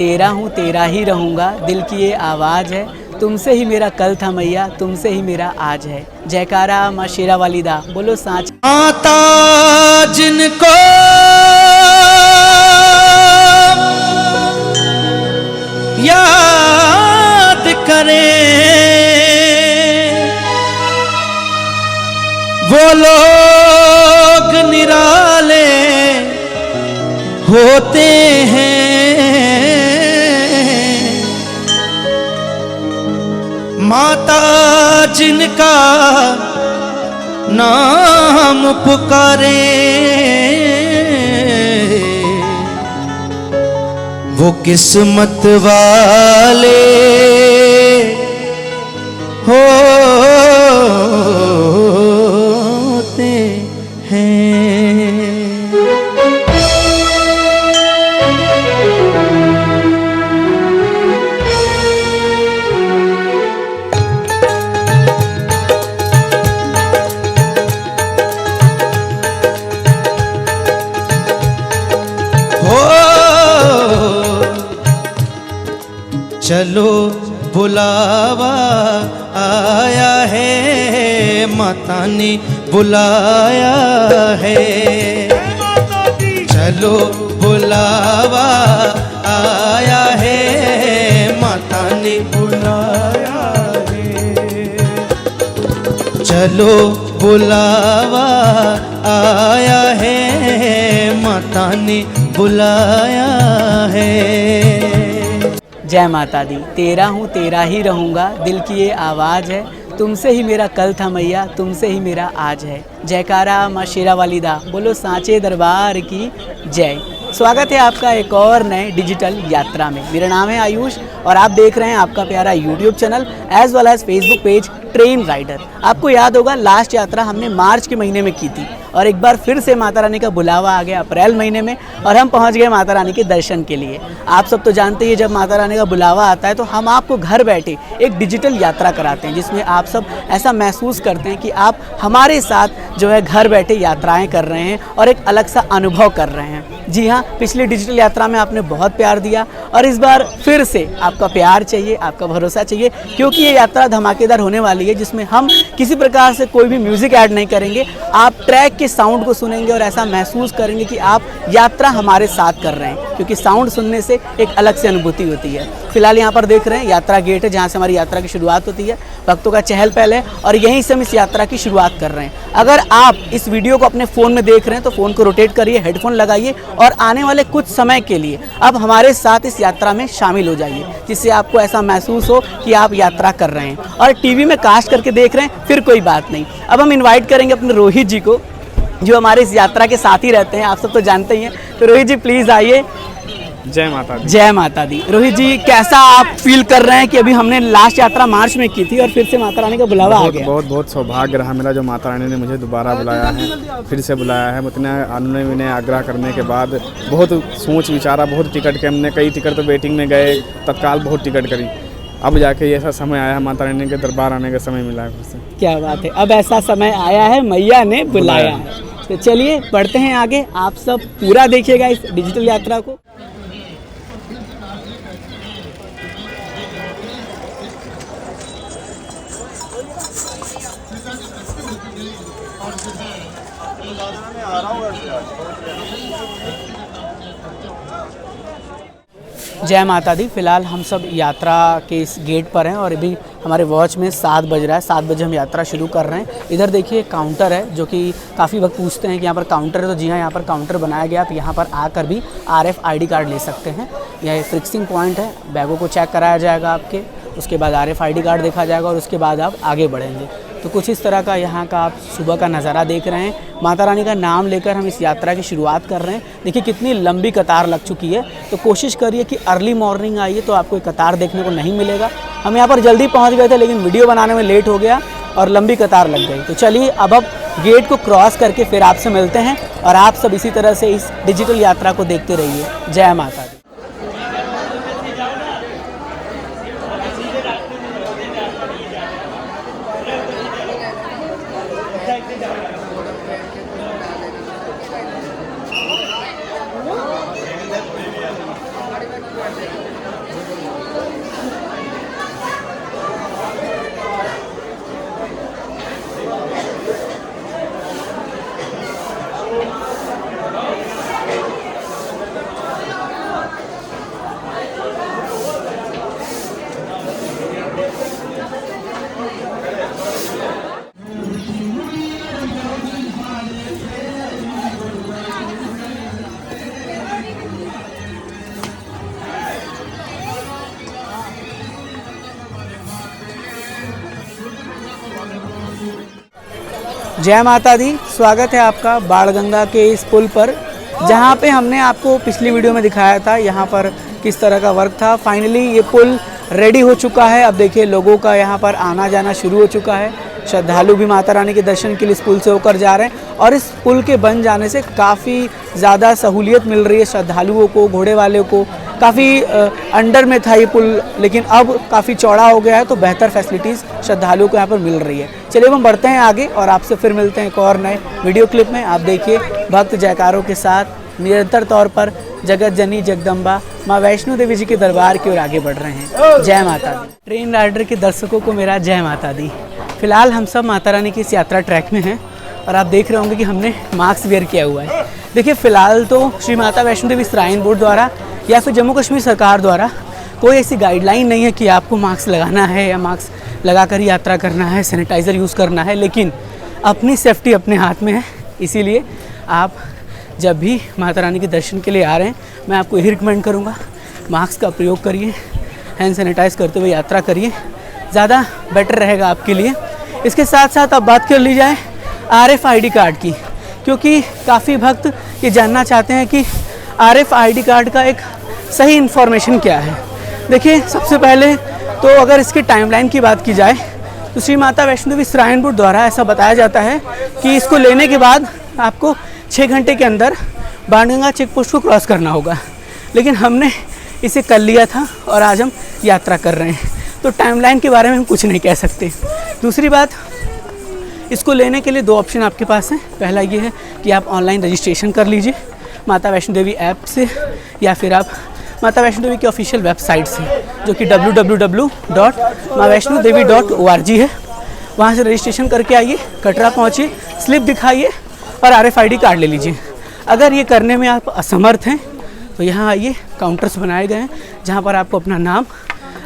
तेरा हूँ तेरा ही रहूँगा, दिल की ये आवाज़ है। तुमसे ही मेरा कल था मैया, तुमसे ही मेरा आज है। जयकारा माँ शेरा वाली दा, बोलो साँच। माता जिनको याद करें वो लोग निराले होते हैं। माता जिनका नाम पुकारे वो किस्मत वाले होते हैं। चलो बुलावा आया है, माता ने बुलाया है। चलो बुलावा आया है, माता ने बुलाया है। चलो बुलावा आया है, माता ने बुलाया है। जय माता दी। तेरा हूँ तेरा ही रहूँगा, दिल की ये आवाज़ है। तुमसे ही मेरा कल था मैया, तुमसे ही मेरा आज है। जयकारा माँ शेरा वाली दा, बोलो सांचे दरबार की जय। स्वागत है आपका एक और नए डिजिटल यात्रा में। मेरा नाम है आयुष और आप देख रहे हैं आपका प्यारा YouTube channel as well as Facebook page Train Rider. आपको याद होगा लास्ट यात्रा हमने मार्च के महीने में की थी और एक बार फिर से माता रानी का बुलावा आ गया अप्रैल महीने में और हम पहुंच गए माता रानी के दर्शन के लिए। आप सब तो जानते ही जब माता रानी का बुलावा आता है तो हम आपको घर बैठे एक डिजिटल यात्रा कराते हैं, जिसमें आप सब ऐसा महसूस करते हैं कि आप हमारे साथ जो है घर बैठे यात्राएं कर रहे हैं और एक अलग सा अनुभव कर रहे हैं। जी हाँ, पिछली डिजिटल यात्रा में आपने बहुत प्यार दिया और इस बार फिर से आपका प्यार चाहिए, आपका भरोसा चाहिए, क्योंकि ये यात्रा धमाकेदार होने वाली है, जिसमें हम किसी प्रकार से कोई भी म्यूज़िक ऐड नहीं करेंगे। आप ट्रैक के साउंड को सुनेंगे और ऐसा महसूस करेंगे कि आप यात्रा हमारे साथ कर रहे हैं, क्योंकि साउंड सुनने से एक अलग से अनुभूति होती है। फिलहाल यहाँ पर देख रहे हैं यात्रा गेट है, जहाँ से हमारी यात्रा की शुरुआत होती है। भक्तों का चहल पहल है और यहीं से हम इस यात्रा की शुरुआत कर रहे हैं। अगर आप इस वीडियो को अपने फ़ोन में देख रहे हैं तो फ़ोन को रोटेट करिए, हेडफोन लगाइए और आने वाले कुछ समय के लिए अब हमारे साथ इस यात्रा में शामिल हो जाइए, जिससे आपको ऐसा महसूस हो कि आप यात्रा कर रहे हैं। और टीवी में कास्ट करके देख रहे हैं फिर कोई बात नहीं। अब हम इन्वाइट करेंगे अपने रोहित जी को, जो हमारे इस यात्रा के साथ ही रहते हैं, आप सब तो जानते ही हैं। तो रोहित जी प्लीज़ आइए। जय माता दी। जय माता दी। रोहित जी, कैसा आप फील कर रहे हैं कि अभी हमने लास्ट यात्रा मार्च में की थी और फिर से माता रानी का बुलावा आ गया? बहुत बहुत सौभाग्य रहा मेरा जो माता रानी ने मुझे दोबारा बुलाया है, फिर से बुलाया है। उतने आनंद विनय आग्रह करने के बाद बहुत सोच विचारा, बहुत टिकट के हमने कई टिकट तो वेटिंग में गए, तत्काल बहुत टिकट करी। अब जाके ऐसा समय आया है, माता रानी के दरबार आने का समय मिला है फिर से। क्या बात है, अब ऐसा समय आया है, मैया ने बुलाया है। तो चलिए बढ़ते हैं आगे। आप सब पूरा देखिएगा इस डिजिटल यात्रा को। जय माता दी। फिलहाल हम सब यात्रा के इस गेट पर हैं और अभी हमारे वॉच में 7 बज रहा है। 7 बजे हम यात्रा शुरू कर रहे हैं। इधर देखिए काउंटर है, जो कि काफ़ी वक्त पूछते हैं कि यहाँ पर काउंटर है, तो जी हाँ, यहाँ पर काउंटर बनाया गया। आप यहाँ पर आकर भी RFID कार्ड ले सकते हैं। यह फिक्सिंग पॉइंट है, बैगों को चेक कराया जाएगा आपके, उसके बाद RFID कार्ड देखा जाएगा और उसके बाद आप आगे बढ़ेंगे। तो कुछ इस तरह का यहाँ का आप सुबह का नज़ारा देख रहे हैं। माता रानी का नाम लेकर हम इस यात्रा की शुरुआत कर रहे हैं। देखिए कितनी लंबी कतार लग चुकी है, तो कोशिश करिए कि अर्ली मॉर्निंग आइए तो आपको कतार देखने को नहीं मिलेगा। हम यहाँ पर जल्दी पहुँच गए थे, लेकिन वीडियो बनाने में लेट हो गया और लंबी कतार लग गई। तो चलिए अब गेट को क्रॉस करके फिर आपसे मिलते हैं और आप सब इसी तरह से इस डिजिटल यात्रा को देखते रहिए। जय माता दी। जय माता दी। स्वागत है आपका बाणगंगा के इस पुल पर, जहाँ पे हमने आपको पिछली वीडियो में दिखाया था यहाँ पर किस तरह का वर्क था। फाइनली ये पुल रेडी हो चुका है। अब देखिए लोगों का यहाँ पर आना जाना शुरू हो चुका है। श्रद्धालु भी माता रानी के दर्शन के लिए इस पुल से होकर जा रहे हैं और इस पुल के बन जाने से काफ़ी ज़्यादा सहूलियत मिल रही है श्रद्धालुओं को, घोड़े वाले को। काफ़ी अंडर में था ये पुल, लेकिन अब काफ़ी चौड़ा हो गया है, तो बेहतर फैसिलिटीज़ श्रद्धालुओं को यहाँ पर मिल रही है। चलिए हम बढ़ते हैं आगे और आपसे फिर मिलते हैं एक और नए वीडियो क्लिप में। आप देखिए भक्त जयकारों के साथ निरंतर तौर पर जगत जननी जगदम्बा माँ वैष्णो देवी जी के दरबार की ओर आगे बढ़ रहे हैं। जय माता दी। ट्रेन राइडर के दर्शकों को मेरा जय माता दी। फिलहाल हम सब माता रानी की इस यात्रा ट्रैक में हैं और आप देख रहे होंगे कि हमने मास्क वेयर किया हुआ है। देखिए फ़िलहाल तो श्री माता वैष्णो देवी श्राइन बोर्ड द्वारा या फिर जम्मू कश्मीर सरकार द्वारा कोई ऐसी गाइडलाइन नहीं है कि आपको मास्क लगाना है या मास्क लगाकर यात्रा करना है, सैनिटाइज़र यूज़ करना है, लेकिन अपनी सेफ्टी अपने हाथ में है। इसीलिए आप जब भी माता रानी के दर्शन के लिए आ रहे हैं, मैं आपको यही रिकमेंड करूँगा, मास्क का प्रयोग करिए, हैंड सैनिटाइज़ करते हुए यात्रा करिए, ज़्यादा बेटर रहेगा आपके लिए। इसके साथ साथ अब बात कर ली जाए RFID कार्ड की, क्योंकि काफ़ी भक्त ये जानना चाहते हैं कि RFID कार्ड का एक सही इन्फॉर्मेशन क्या है। देखिए सबसे पहले तो अगर इसकी टाइमलाइन की बात की जाए तो श्री माता वैष्णो देवी श्राइन बोर्ड द्वारा ऐसा बताया जाता है कि इसको लेने के बाद आपको 6 घंटे के अंदर बाणगंगा चेक पोस्ट को क्रॉस करना होगा, लेकिन हमने इसे कर लिया था और आज हम यात्रा कर रहे हैं, तो टाइमलाइन के बारे में हम कुछ नहीं कह सकते। दूसरी बात, इसको लेने के लिए 2 ऑप्शन आपके पास हैं। पहला ये है कि आप ऑनलाइन रजिस्ट्रेशन कर लीजिए माता वैष्णो देवी ऐप से, या फिर आप माता वैष्णो देवी की ऑफिशियल वेबसाइट से, जो कि www.maavaishnodevi.org है। वहाँ से रजिस्ट्रेशन करके आइए, कटरा पहुँचिए, स्लिप दिखाइए और RFID कार्ड ले लीजिए। अगर ये करने में आप असमर्थ हैं तो यहाँ आइए, काउंटर्स बनाए गए हैं जहाँ पर आपको अपना नाम,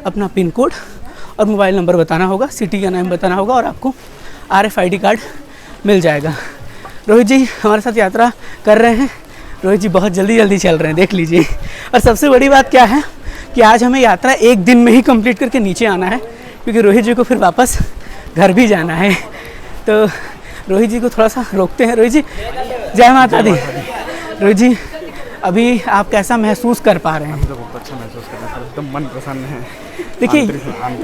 अपना पिन कोड और मोबाइल नंबर बताना होगा, सिटी का नाम बताना होगा और आपको RFID कार्ड मिल जाएगा। रोहित जी हमारे साथ यात्रा कर रहे हैं। रोहित जी बहुत जल्दी चल रहे हैं, देख लीजिए। और सबसे बड़ी बात क्या है कि आज हमें यात्रा 1 दिन में ही कंप्लीट करके नीचे आना है, क्योंकि रोहित जी को फिर वापस घर भी जाना है। तो रोहित जी को थोड़ा सा रोकते हैं। रोहित जी जय माता दी। रोहित जी अभी आप कैसा महसूस कर पा रहे हैं? तो बहुत अच्छा महसूस कर रहे हैं, एकदम मन प्रसन्न है। देखिए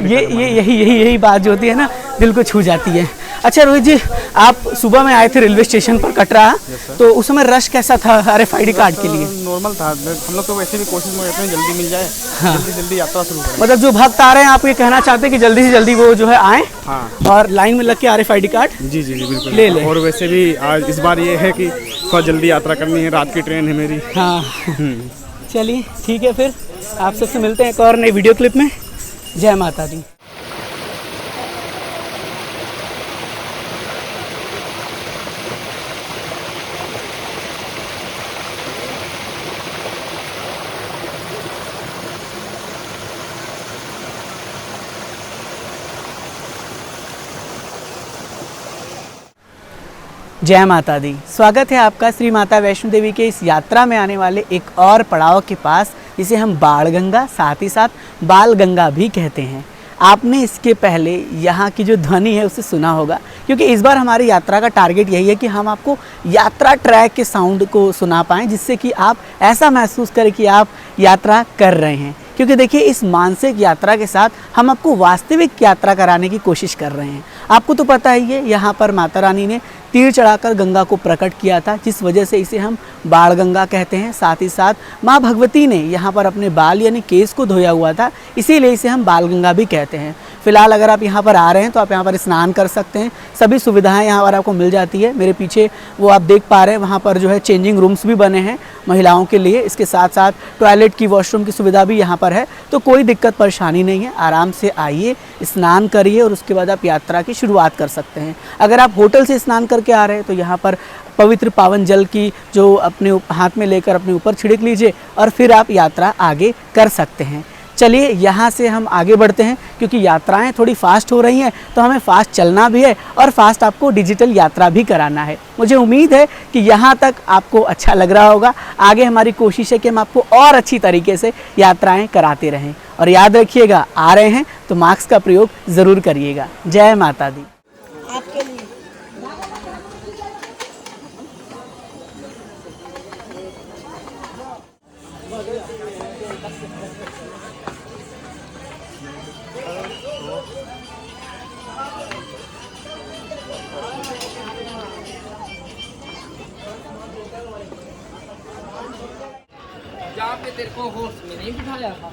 यही बात जो होती है ना, दिल को छू जाती है। अच्छा रोहित जी, आप सुबह में आए थे रेलवे स्टेशन पर कटरा, तो उस समय रश कैसा था RFID कार्ड के लिए? नॉर्मल था। हम लोग तो वैसे भी कोशिश में रहते हैं जल्दी मिल जाए। हाँ। जल्दी यात्रा शुरू करें। मतलब जो भक्त आ रहे हैं, आप ये कहना चाहते हैं कि जल्दी से जल्दी वो जो है आए। हाँ। और लाइन में लग के RFID कार्ड जी बिल्कुल ले लें। और वैसे भी आज इस बार ये है कि थोड़ा जल्दी यात्रा करनी है, रात की ट्रेन है मेरी। हाँ चलिए ठीक है, फिर आप सबसे मिलते हैं एक और नई वीडियो क्लिप में। जय माता दी। जय माता दी। स्वागत है आपका श्री माता वैष्णो देवी के इस यात्रा में आने वाले एक और पड़ाव के पास, जिसे हम बाणगंगा साथ ही साथ बालगंगा भी कहते हैं। आपने इसके पहले यहाँ की जो ध्वनि है उसे सुना होगा, क्योंकि इस बार हमारी यात्रा का टारगेट यही है कि हम आपको यात्रा ट्रैक के साउंड को सुना पाएँ, जिससे कि आप ऐसा महसूस करें कि आप यात्रा कर रहे हैं। क्योंकि देखिए इस मानसिक यात्रा के साथ हम आपको वास्तविक यात्रा कराने की कोशिश कर रहे हैं। आपको तो पता ही है, यहाँ पर माता रानी ने तीर चढ़ाकर गंगा को प्रकट किया था, जिस वजह से इसे हम बाणगंगा कहते हैं। साथ ही साथ माँ भगवती ने यहाँ पर अपने बाल यानी केस को धोया हुआ था, इसीलिए इसे हम बालगंगा भी कहते हैं। फिलहाल अगर आप यहाँ पर आ रहे हैं तो आप यहाँ पर स्नान कर सकते हैं, सभी सुविधाएं यहाँ पर आपको मिल जाती है। मेरे पीछे वो आप देख पा रहे हैं, वहाँ पर जो है चेंजिंग रूम्स भी बने हैं महिलाओं के लिए। इसके साथ साथ टॉयलेट की, वॉशरूम की सुविधा भी यहाँ पर है, तो कोई दिक्कत परेशानी नहीं है। आराम से आइए, स्नान करिए और उसके बाद आप यात्रा की शुरुआत कर सकते हैं। अगर आप होटल से स्नान करके आ रहे हैं तो यहाँ पर पवित्र पावन जल की जो अपने हाथ में लेकर अपने ऊपर छिड़क लीजिए और फिर आप यात्रा आगे कर सकते हैं। चलिए यहाँ से हम आगे बढ़ते हैं, क्योंकि यात्राएं थोड़ी फास्ट हो रही हैं, तो हमें फास्ट चलना भी है और फास्ट आपको डिजिटल यात्रा भी कराना है। मुझे उम्मीद है कि यहाँ तक आपको अच्छा लग रहा होगा। आगे हमारी कोशिश है कि हम आपको और अच्छी तरीके से यात्राएं कराते रहें। और याद रखिएगा, आ रहे हैं तो मास्क का प्रयोग ज़रूर करिएगा। जय माता दी। आपके लिए तेरे को होश में नहीं बिठाया था।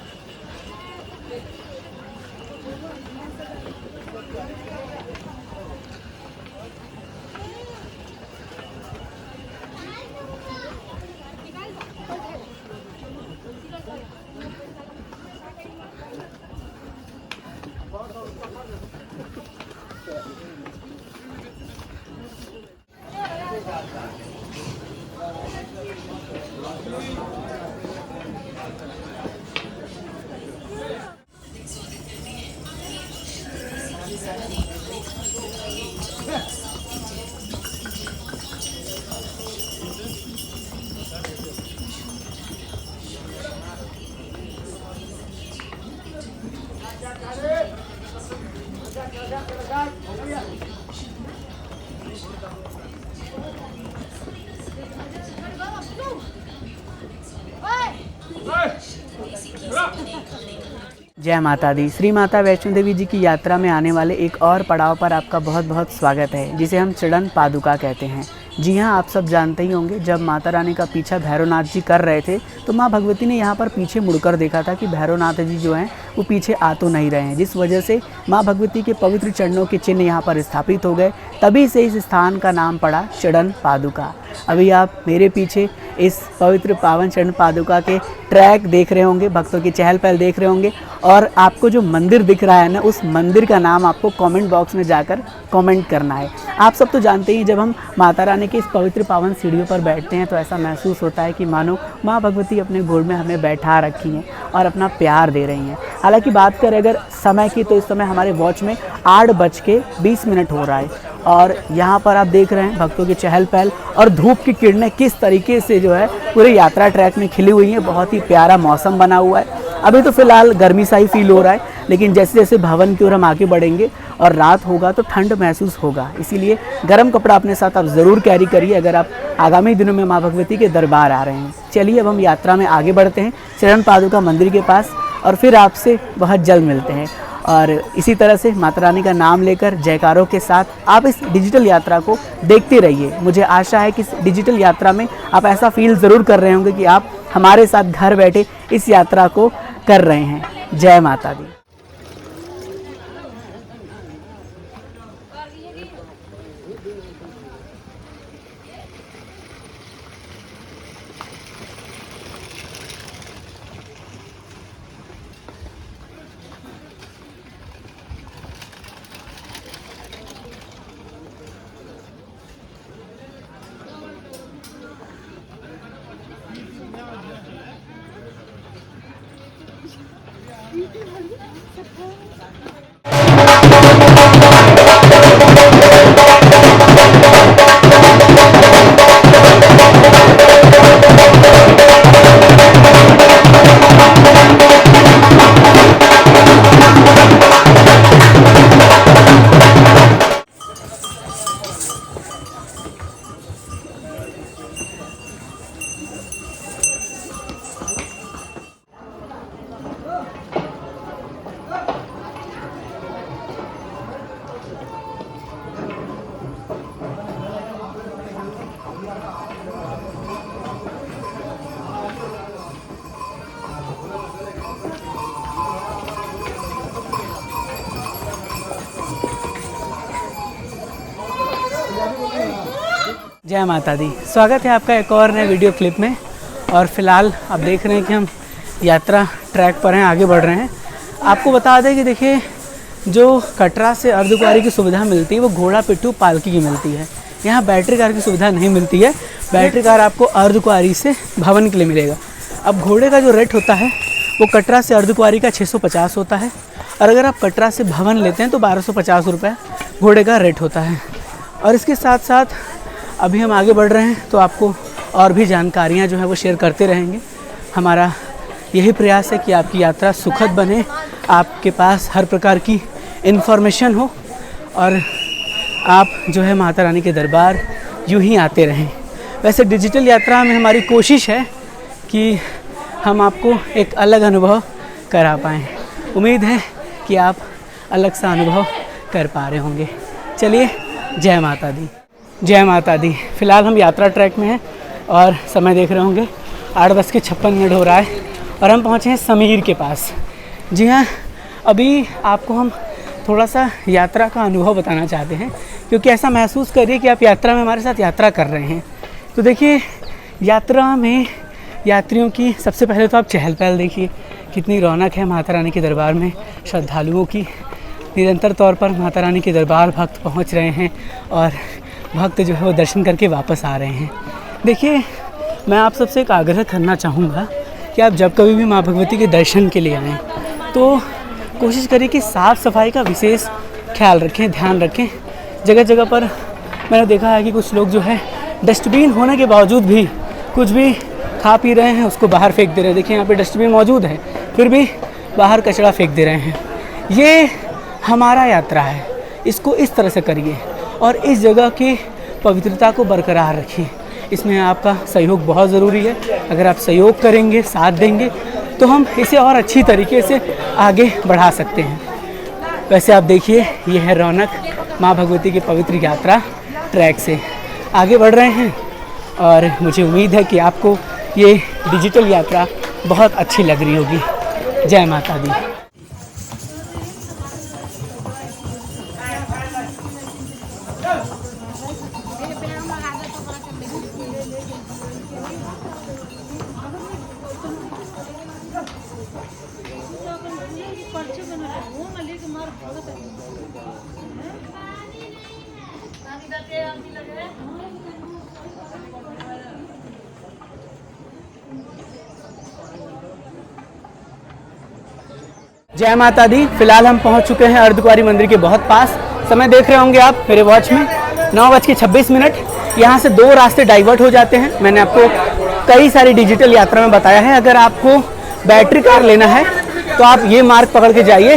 जय माता दी। श्री माता वैष्णो देवी जी की यात्रा में आने वाले एक और पड़ाव पर आपका बहुत बहुत स्वागत है, जिसे हम चरण पादुका कहते हैं। जी हाँ, आप सब जानते ही होंगे, जब माता रानी का पीछा भैरवनाथ जी कर रहे थे तो माँ भगवती ने यहाँ पर पीछे मुड़कर देखा था कि भैरवनाथ जी जो हैं वो पीछे आ तो नहीं रहे हैं, जिस वजह से माँ भगवती के पवित्र चरणों के चिन्ह यहाँ पर स्थापित हो गए। तभी से इस स्थान का नाम पड़ा चरण पादुका। अभी आप मेरे पीछे इस पवित्र पावन चरण पादुका के ट्रैक देख रहे होंगे, भक्तों की चहल पहल देख रहे होंगे, और आपको जो मंदिर दिख रहा है ना, उस मंदिर का नाम आपको कमेंट बॉक्स में जाकर कमेंट करना है। आप सब तो जानते ही, जब हम माता रानी के इस पवित्र पावन सीढ़ियों पर बैठते हैं तो ऐसा महसूस होता है कि मानो माँ भगवती अपने गोद में हमें बैठा रखी हैं और अपना प्यार दे रही हैं। हालांकि बात करें अगर समय की, तो इस समय हमारे वॉच में 8:20 हो रहा है और यहाँ पर आप देख रहे हैं भक्तों की चहल पहल और धूप की किरणें किस तरीके से जो है पूरे यात्रा ट्रैक में खिली हुई हैं। बहुत ही प्यारा मौसम बना हुआ है। अभी तो फिलहाल गर्मी सा ही फील हो रहा है, लेकिन जैसे जैसे भवन की ओर हम आगे बढ़ेंगे और रात होगा तो ठंड महसूस होगा। इसीलिए गर्म कपड़ा अपने साथ आप ज़रूर कैरी करिए अगर आप आगामी दिनों में माँ भगवती के दरबार आ रहे हैं। चलिए अब हम यात्रा में आगे बढ़ते हैं चरण पादुका मंदिर के पास, और फिर आपसे बहुत जल्द मिलते हैं। और इसी तरह से माता रानी का नाम लेकर जयकारों के साथ आप इस डिजिटल यात्रा को देखते रहिए। मुझे आशा है कि इस डिजिटल यात्रा में आप ऐसा फील ज़रूर कर रहे होंगे कि आप हमारे साथ घर बैठे इस यात्रा को कर रहे हैं। जय माता दी। जय माता दी। स्वागत है आपका एक और नए वीडियो क्लिप में। और फिलहाल आप देख रहे हैं कि हम यात्रा ट्रैक पर हैं, आगे बढ़ रहे हैं। आपको बता दें कि देखिए, जो कटरा से अर्धकुंवारी की सुविधा मिलती है वो घोड़ा पिट्ठू पालकी की मिलती है। यहाँ बैटरी कार की सुविधा नहीं मिलती है। बैटरी कार आपको अर्धकुंवारी से भवन के लिए मिलेगा। अब घोड़े का जो रेट होता है वो कटरा से अर्धकुंवारी का 650 होता है, और अगर आप कटरा से भवन लेते हैं तो 1250 रुपये घोड़े का रेट होता है। और इसके साथ साथ अभी हम आगे बढ़ रहे हैं तो आपको और भी जानकारियाँ जो है वो शेयर करते रहेंगे। हमारा यही प्रयास है कि आपकी यात्रा सुखद बने, आपके पास हर प्रकार की इन्फॉर्मेशन हो और आप जो है माता रानी के दरबार यूं ही आते रहें। वैसे डिजिटल यात्रा में हमारी कोशिश है कि हम आपको एक अलग अनुभव करा पाएँ। उम्मीद है कि आप अलग सा अनुभव कर पा रहे होंगे। चलिए, जय माता दी। जय माता दी। फिलहाल हम यात्रा ट्रैक में हैं और समय देख रहे होंगे 8:56 हो रहा है और हम पहुँचे हैं समीर के पास। जी हाँ, अभी आपको हम थोड़ा सा यात्रा का अनुभव बताना चाहते हैं, क्योंकि ऐसा महसूस करिए कि आप यात्रा में हमारे साथ यात्रा कर रहे हैं। तो देखिए, यात्रा में यात्रियों की सबसे पहले तो आप चहल पहल देखिए, कितनी रौनक है माता रानी के दरबार में। श्रद्धालुओं की निरंतर तौर पर माता रानी के दरबार भक्त पहुंच रहे हैं और भक्त जो है वो दर्शन करके वापस आ रहे हैं। देखिए, मैं आप सबसे एक आग्रह करना चाहूँगा कि आप जब कभी भी माँ भगवती के दर्शन के लिए आएँ तो कोशिश करिए कि साफ़ सफाई का विशेष ख्याल रखें, ध्यान रखें। जगह जगह पर मैंने देखा है कि कुछ लोग जो है डस्टबिन होने के बावजूद भी कुछ भी खा पी रहे हैं, उसको बाहर फेंक दे रहे हैं। देखिए, यहाँ पे डस्टबिन मौजूद है, फिर भी बाहर कचरा फेंक दे रहे हैं। ये हमारा यात्रा है, इसको इस तरह से करिए और इस जगह की पवित्रता को बरकरार रखिए। इसमें आपका सहयोग बहुत ज़रूरी है। अगर आप सहयोग करेंगे, साथ देंगे, तो हम इसे और अच्छी तरीके से आगे बढ़ा सकते हैं। वैसे आप देखिए, ये है रौनक माँ भगवती की पवित्र यात्रा ट्रैक से आगे बढ़ रहे हैं और मुझे उम्मीद है कि आपको ये डिजिटल यात्रा बहुत अच्छी लग रही होगी। जय माता दी। जय माता दी। फिलहाल हम पहुंच चुके हैं अर्धकुंवारी मंदिर के बहुत पास। समय देख रहे होंगे आप मेरे वॉच में 9:26। यहाँ से 2 रास्ते डाइवर्ट हो जाते हैं। मैंने आपको कई सारी डिजिटल यात्रा में बताया है। अगर आपको बैटरी कार लेना है तो आप ये मार्ग पकड़ के जाइए,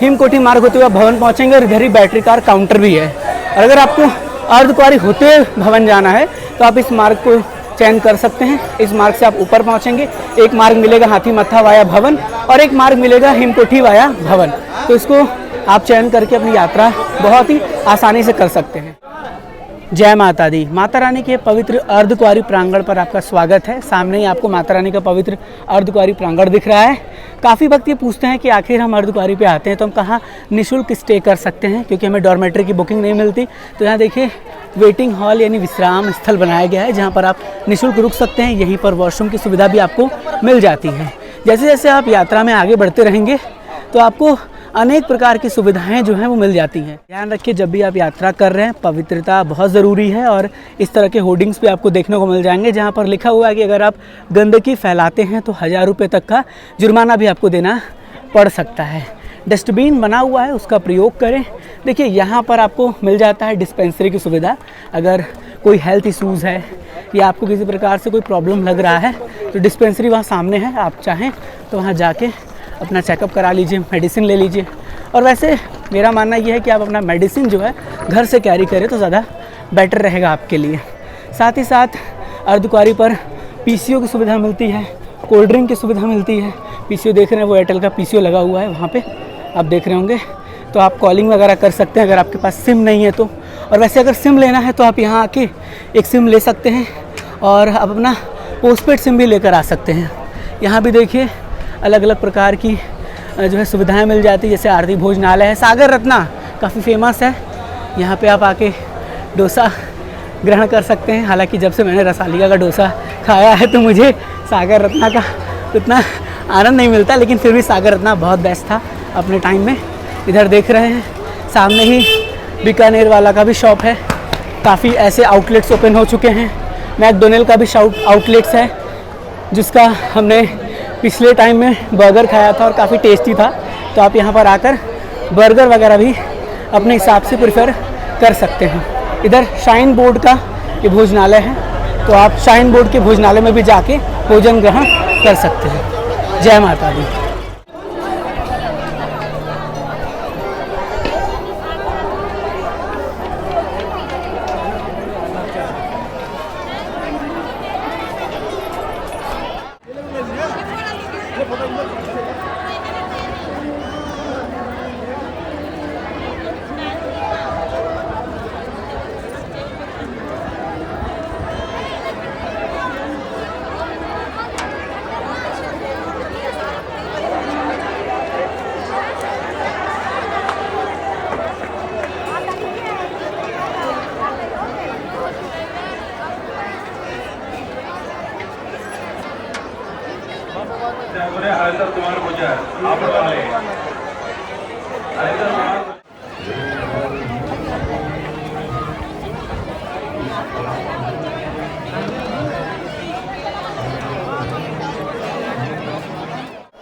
हिमकोटी मार्ग होते हुए भवन पहुँचेंगे और इधर ही बैटरी कार काउंटर भी है। और अगर आपको अर्धकुंवारी होते हुए भवन जाना है तो आप इस मार्ग को चयन कर सकते हैं। इस मार्ग से आप ऊपर पहुंचेंगे। एक मार्ग मिलेगा हाथी मत्था वाया भवन और एक मार्ग मिलेगा हिमकोठी वाया भवन। तो इसको आप चयन करके अपनी यात्रा बहुत ही आसानी से कर सकते हैं। जय माता दी। माता रानी के पवित्र अर्धकुंवारी प्रांगण पर आपका स्वागत है। सामने ही आपको माता रानी का पवित्र अर्धकुंवारी प्रांगण दिख रहा है। काफ़ी वक्त ये पूछते हैं कि आखिर हम अर्धकुंवारी पे आते हैं तो हम कहाँ निःशुल्क स्टे कर सकते हैं, क्योंकि हमें डॉर्मेटरी की बुकिंग नहीं मिलती। तो यहाँ देखिए, वेटिंग हॉल यानी विश्राम स्थल बनाया गया है, जहाँ पर आप निःशुल्क रुक सकते हैं। यहीं पर वॉशरूम की सुविधा भी आपको मिल जाती है। जैसे जैसे आप यात्रा में आगे बढ़ते रहेंगे तो आपको अनेक प्रकार की सुविधाएं जो हैं वो मिल जाती हैं। ध्यान रखिए, जब भी आप यात्रा कर रहे हैं पवित्रता बहुत ज़रूरी है। और इस तरह के होर्डिंग्स भी आपको देखने को मिल जाएंगे, जहां पर लिखा हुआ है कि अगर आप गंदगी फैलाते हैं तो 1000 रुपये तक का जुर्माना भी आपको देना पड़ सकता है। डस्टबिन बना हुआ है, उसका प्रयोग करें। देखिए, यहाँ पर आपको मिल जाता है डिस्पेंसरी की सुविधा। अगर कोई हेल्थ इशूज़ है या आपको किसी प्रकार से कोई प्रॉब्लम लग रहा है तो डिस्पेंसरी वहाँ सामने है। आप चाहें तो वहाँ जाके अपना चेकअप करा लीजिए, मेडिसिन ले लीजिए। और वैसे मेरा मानना ये है कि आप अपना मेडिसिन जो है घर से कैरी करें तो ज़्यादा बेटर रहेगा आपके लिए। साथ ही साथ अर्धकुंवारी पर पीसीओ की सुविधा मिलती है, कोल्ड ड्रिंक की सुविधा मिलती है। पीसीओ देख रहे हैं, वो एयरटेल का पीसीओ लगा हुआ है वहाँ पे, आप देख रहे होंगे। तो आप कॉलिंग वगैरह कर सकते हैं अगर आपके पास सिम नहीं है तो। और वैसे अगर सिम लेना है तो आप यहाँ आके एक सिम ले सकते हैं और आप अपना पोस्टपेड सिम भी लेकर आ सकते हैं। यहाँ भी देखिए, अलग अलग प्रकार की जो है सुविधाएं मिल जाती है। जैसे आरती भोजनालय है, सागर रत्ना काफ़ी फेमस है। यहाँ पे आप आके डोसा ग्रहण कर सकते हैं। हालांकि जब से मैंने रसालिका का डोसा खाया है तो मुझे सागर रत्ना का उतना आनंद नहीं मिलता, लेकिन फिर भी सागर रत्ना बहुत बेस्ट था अपने टाइम में। इधर देख रहे हैं सामने ही बीकानेर वाला का भी शॉप है। काफ़ी ऐसे आउटलेट्स ओपन हो चुके हैं। मैकडोनल्ड का भी आउटलेट्स है, जिसका हमने पिछले टाइम में बर्गर खाया था और काफ़ी टेस्टी था। तो आप यहाँ पर आकर बर्गर वगैरह भी अपने हिसाब से प्रेफर कर सकते हैं। इधर शाइन बोर्ड का ये भोजनालय है, तो आप शाइन बोर्ड के भोजनालय में भी जाके भोजन ग्रहण कर सकते हैं। जय माता दी।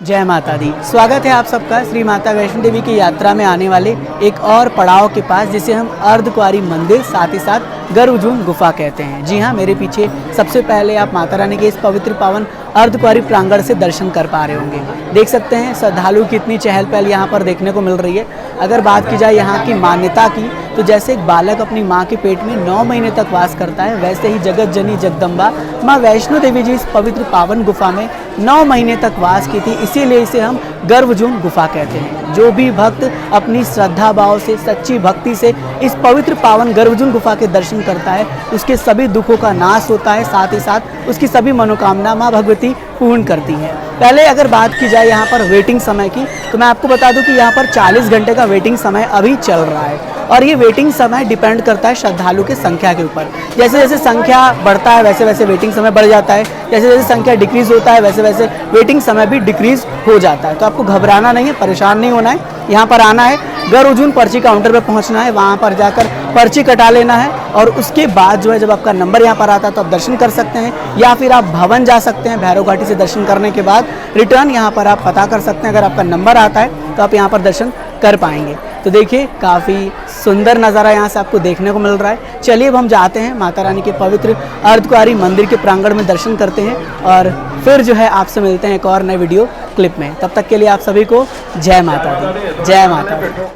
जय माता दी। स्वागत है आप सबका श्री माता वैष्णो देवी की यात्रा में आने वाले एक और पड़ाव के पास, जिसे हम अर्धकुंवारी मंदिर साथ ही साथ गर्भजून गुफा कहते हैं। जी हाँ, मेरे पीछे सबसे पहले आप माता रानी के इस पवित्र पावन अर्धकुंवारी प्रांगण से दर्शन कर पा रहे होंगे। देख सकते हैं श्रद्धालु की इतनी चहल पहल यहाँ पर देखने को मिल रही है। अगर बात की जाए यहाँ की मान्यता की, तो जैसे एक बालक अपनी माँ के पेट में 9 महीने तक वास करता है, वैसे ही जगत जननी जगदम्बा माँ वैष्णो देवी जी इस पवित्र पावन गुफा में 9 महीने तक वास की थी। इसीलिए इसे हम गर्भजून गुफा कहते हैं। जो भी भक्त अपनी श्रद्धा भाव से, सच्ची भक्ति से इस पवित्र पावन गर्भजून गुफा के दर्शन करता है, उसके सभी दुखों का नाश होता है, साथ ही साथ उसकी सभी मनोकामना माँ भगवती पूर्ण करती है। पहले अगर बात की जाए यहाँ पर वेटिंग समय की, तो मैं आपको बता दूं कि यहाँ पर 40 घंटे का वेटिंग समय अभी चल रहा है। और ये वेटिंग समय डिपेंड करता है श्रद्धालु के संख्या के ऊपर। जैसे जैसे संख्या बढ़ता है वैसे वैसे वेटिंग समय बढ़ जाता है, जैसे जैसे संख्या डिक्रीज़ होता है वैसे वैसे वेटिंग समय भी डिक्रीज़ हो जाता है। तो आपको घबराना नहीं है, परेशान नहीं होना है। यहाँ पर आना है, गर्भजून पर्ची काउंटर पर पहुँचना है, वहाँ पर जाकर पर्ची कटा लेना है और उसके बाद जो है जब आपका नंबर यहाँ पर आता है तो आप दर्शन कर सकते हैं, या फिर आप भवन जा सकते हैं। भैरव घाटी से दर्शन करने के बाद रिटर्न यहाँ पर आप पता कर सकते हैं। अगर आपका नंबर आता है तो आप यहाँ पर दर्शन कर पाएंगे। तो देखिए काफ़ी सुंदर नज़ारा यहाँ से आपको देखने को मिल रहा है। चलिए अब हम जाते हैं माता रानी के पवित्र अर्धकुंवारी मंदिर के प्रांगण में दर्शन करते हैं और फिर जो है आपसे मिलते हैं एक और नए वीडियो क्लिप में। तब तक के लिए आप सभी को जय माता दी। जय माता दी।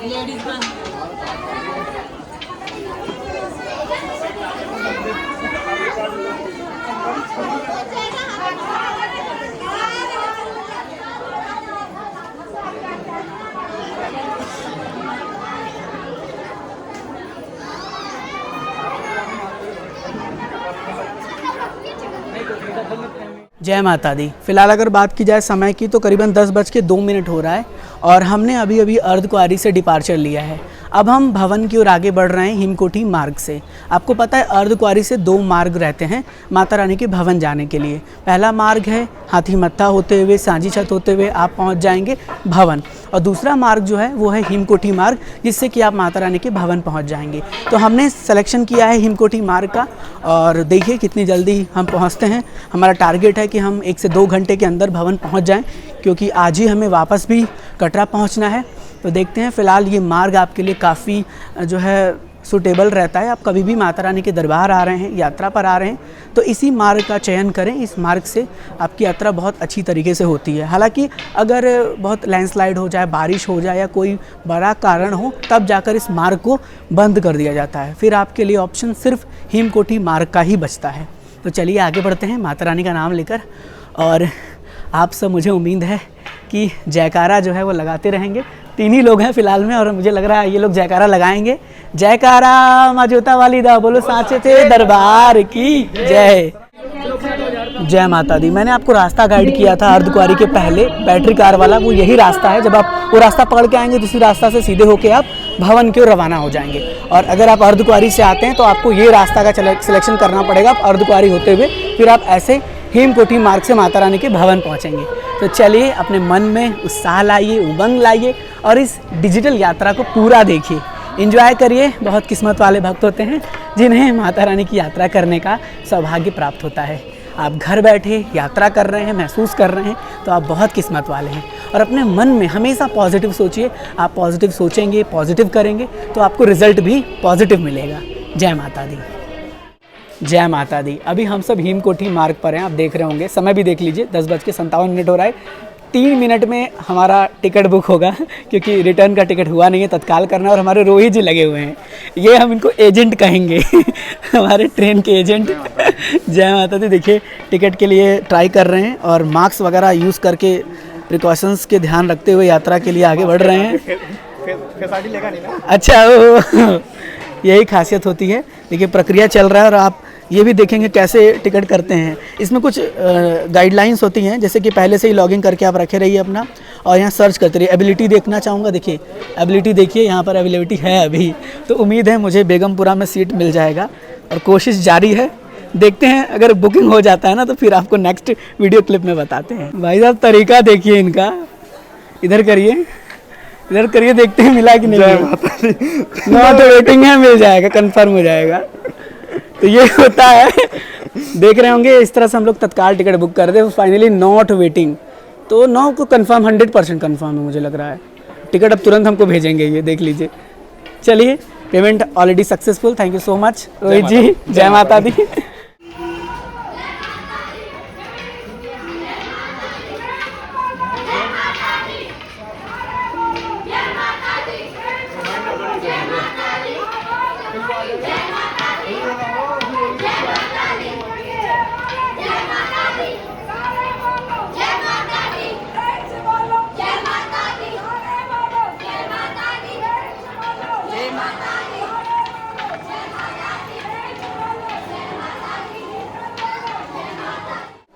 लेडीज का जय माता दी। फिलहाल अगर बात की जाए समय की, तो करीबन 10:02 हो रहा है और हमने अभी अभी अर्धकुंवारी से डिपार्चर लिया है। अब हम भवन की ओर आगे बढ़ रहे हैं हिमकोटी मार्ग से। आपको पता है अर्धकुंवारी से 2 मार्ग रहते हैं माता रानी के भवन जाने के लिए। पहला मार्ग है हाथी मत्था होते हुए, सांझी छत होते हुए आप पहुंच जाएंगे भवन, और दूसरा मार्ग जो है वो है हिमकोटी मार्ग, जिससे कि आप माता रानी के भवन पहुंच जाएंगे। तो हमने सिलेक्शन किया है हिमकोटी मार्ग का, और देखिए कितनी जल्दी हम पहुंचते हैं। हमारा टारगेट है कि हम 1 से 2 घंटे के अंदर भवन पहुंच जाएं, क्योंकि आज ही हमें वापस भी कटरा पहुंचना है। तो देखते हैं। फ़िलहाल ये मार्ग आपके लिए काफ़ी जो है सूटेबल रहता है। आप कभी भी माता रानी के दरबार आ रहे हैं, यात्रा पर आ रहे हैं, तो इसी मार्ग का चयन करें। इस मार्ग से आपकी यात्रा बहुत अच्छी तरीके से होती है। हालांकि अगर बहुत लैंडस्लाइड हो जाए, बारिश हो जाए या कोई बड़ा कारण हो, तब जाकर इस मार्ग को बंद कर दिया जाता है। फिर आपके लिए ऑप्शन सिर्फ हिमकोटी मार्ग का ही बचता है। तो चलिए आगे बढ़ते हैं माता रानी का नाम लेकर, और आप सब, मुझे उम्मीद है कि जयकारा जो है वो लगाते रहेंगे। 3 ही लोग हैं फ़िलहाल में, और मुझे लग रहा है ये लोग जयकारा लगाएंगे। जयकारा माँ जोता वाली दा, बोलो साचे थे दरबार की जय। जय माता दी। मैंने आपको रास्ता गाइड किया था अर्धकुंवारी के पहले, बैटरी कार वाला, वो यही रास्ता है। जब आप वो रास्ता पकड़ के आएंगे, दूसरी रास्ता से सीधे होके आप भवन की ओर रवाना हो जाएंगे। और अगर आप अर्धकुंवारी से आते हैं तो आपको ये रास्ता का सिलेक्शन करना पड़ेगा। आप अर्धकुंवारी होते हुए फिर आप ऐसे हेमकोटी मार्ग से माता रानी के भवन पहुंचेंगे। तो चलिए अपने मन में उत्साह लाइए, उमंग लाइए और इस डिजिटल यात्रा को पूरा देखिए, एंजॉय करिए। बहुत किस्मत वाले भक्त होते हैं जिन्हें माता रानी की यात्रा करने का सौभाग्य प्राप्त होता है। आप घर बैठे यात्रा कर रहे हैं, महसूस कर रहे हैं, तो आप बहुत किस्मत वाले हैं। और अपने मन में हमेशा पॉजिटिव सोचिए। आप पॉजिटिव सोचेंगे, पॉजिटिव करेंगे, तो आपको रिजल्ट भी पॉजिटिव मिलेगा। जय माता दी। जय माता दी। अभी हम सब हिमकोटी मार्ग पर हैं, आप देख रहे होंगे। समय भी देख लीजिए, 10:57 हो रहा है। 3 मिनट में हमारा टिकट बुक होगा, क्योंकि रिटर्न का टिकट हुआ नहीं है, तत्काल करना है। और हमारे रोहित जी लगे हुए हैं, ये हम इनको एजेंट कहेंगे हमारे ट्रेन के एजेंट। जय माता दी। देखिए टिकट के लिए ट्राई कर रहे हैं और मास्क वगैरह यूज़ करके प्रिकॉशंस के ध्यान रखते हुए यात्रा के लिए आगे बढ़ रहे हैं। अच्छा, यही खासियत होती है। देखिए प्रक्रिया चल रहा है और आप ये भी देखेंगे कैसे टिकट करते हैं। इसमें कुछ गाइडलाइंस होती हैं, जैसे कि पहले से ही लॉगिन करके आप रखे रहिए अपना, और यहाँ सर्च करते रहिए। एबिलिटी देखना चाहूँगा, देखिए एबिलिटी देखिए, यहाँ पर अवेलेबिलिटी है अभी, तो उम्मीद है मुझे बेगमपुरा में सीट मिल जाएगा और कोशिश जारी है। देखते हैं, अगर बुकिंग हो जाता है ना तो फिर आपको नेक्स्ट वीडियो क्लिप में बताते हैं। भाई साहब तरीका देखिए इनका, इधर करिए, इधर करिए, देखते हैं मिला कि नहीं। ना तो वेटिंग है, मिल जाएगा, कंफर्म हो जाएगा। तो ये होता है, देख रहे होंगे इस तरह से हम लोग तत्काल टिकट बुक कर दे, फाइनली नॉट वेटिंग। तो 9 को कंफर्म, 100% कंफर्म है मुझे लग रहा है। टिकट अब तुरंत हमको भेजेंगे, ये देख लीजिए। चलिए, payment already successful, thank you so much Rohit ji, जय माता दी।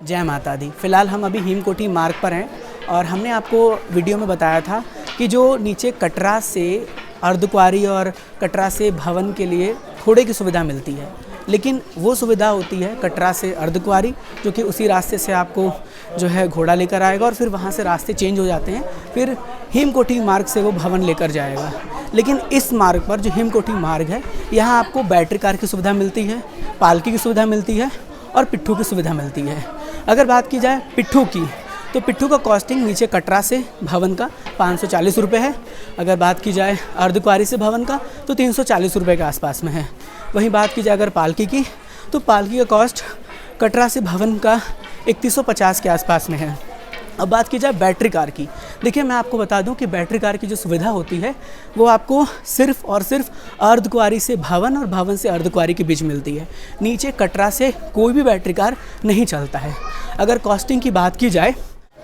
जय माता दी। फिलहाल हम अभी हेमकोटी मार्ग पर हैं और हमने आपको वीडियो में बताया था कि जो नीचे कटरा से अर्धकुंवारी और कटरा से भवन के लिए घोड़े की सुविधा मिलती है, लेकिन वो सुविधा होती है कटरा से अर्धकुंवारी, जो कि उसी रास्ते से आपको जो है घोड़ा लेकर आएगा और फिर वहाँ से रास्ते चेंज हो जाते हैं, फिर हेमकोटी मार्ग से वो भवन लेकर जाएगा। लेकिन इस मार्ग पर जो हेमकोटी मार्ग है, यहाँ आपको बैटरी कार की सुविधा मिलती है, पालकी की सुविधा मिलती है और पिट्ठू की सुविधा मिलती है। अगर बात की जाए पिट्ठू की, तो पिट्ठू का कॉस्टिंग नीचे कटरा से भवन का 540 रुपये है। अगर बात की जाए अर्धकुंवारी से भवन का तो 340 रुपये के आसपास में है। वहीं बात की जाए अगर पालकी की, तो पालकी का कॉस्ट कटरा से भवन का 3150 के आसपास में है। अब बात की जाए बैटरी कार की, देखिए मैं आपको बता दूं कि बैटरी कार की जो सुविधा होती है वो आपको सिर्फ और सिर्फ अर्धकुंवारी से भवन और भवन से अर्धकुंवारी के बीच मिलती है। नीचे कटरा से कोई भी बैटरी कार नहीं चलता है। अगर कॉस्टिंग की बात की जाए,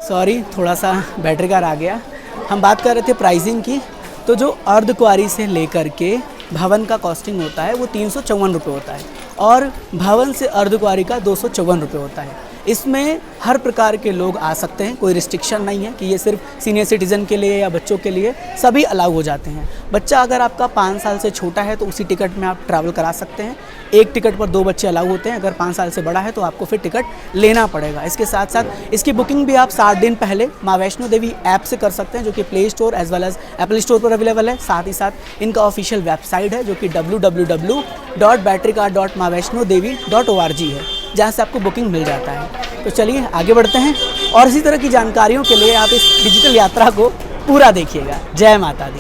सॉरी थोड़ा सा बैटरी कार आ गया, हम बात कर रहे थे प्राइसिंग की, तो जो अर्धकुंवारी से लेकर के भवन का कॉस्टिंग होता है वो 354 रुपये होता है और भवन से अर्धकुंवारी का 254 रुपये होता है। इसमें हर प्रकार के लोग आ सकते हैं, कोई रिस्ट्रिक्शन नहीं है कि ये सिर्फ सीनियर सिटीज़न के लिए या बच्चों के लिए, सभी अलाउ हो जाते हैं। बच्चा अगर आपका 5 साल से छोटा है तो उसी टिकट में आप ट्रैवल करा सकते हैं। एक टिकट पर 2 बच्चे अलाउ होते हैं। अगर 5 साल से बड़ा है तो आपको फिर टिकट लेना पड़ेगा। इसके साथ साथ इसकी बुकिंग भी आप 7 दिन पहले माँ वैष्णो देवी ऐप से कर सकते हैं, जो कि Play Store as well as Apple store पर अवेलेबल है। साथ ही साथ इनका ऑफिशियल वेबसाइट है जो कि www.batterycar.maavaishnodevi.org है, जहाँ से आपको बुकिंग मिल जाता है। तो चलिए आगे बढ़ते हैं और इसी तरह की जानकारियों के लिए आप इस डिजिटल यात्रा को पूरा देखिएगा। जय माता दी।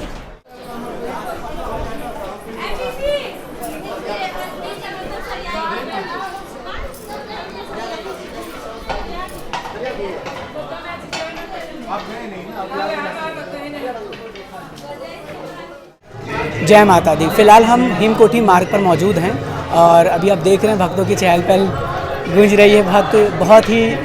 जय माता दी। फिलहाल हम हेमकोटी मार्ग पर मौजूद हैं और अभी आप देख रहे हैं भक्तों की चहल पहल गूंज रही है। भक्त बहुत ही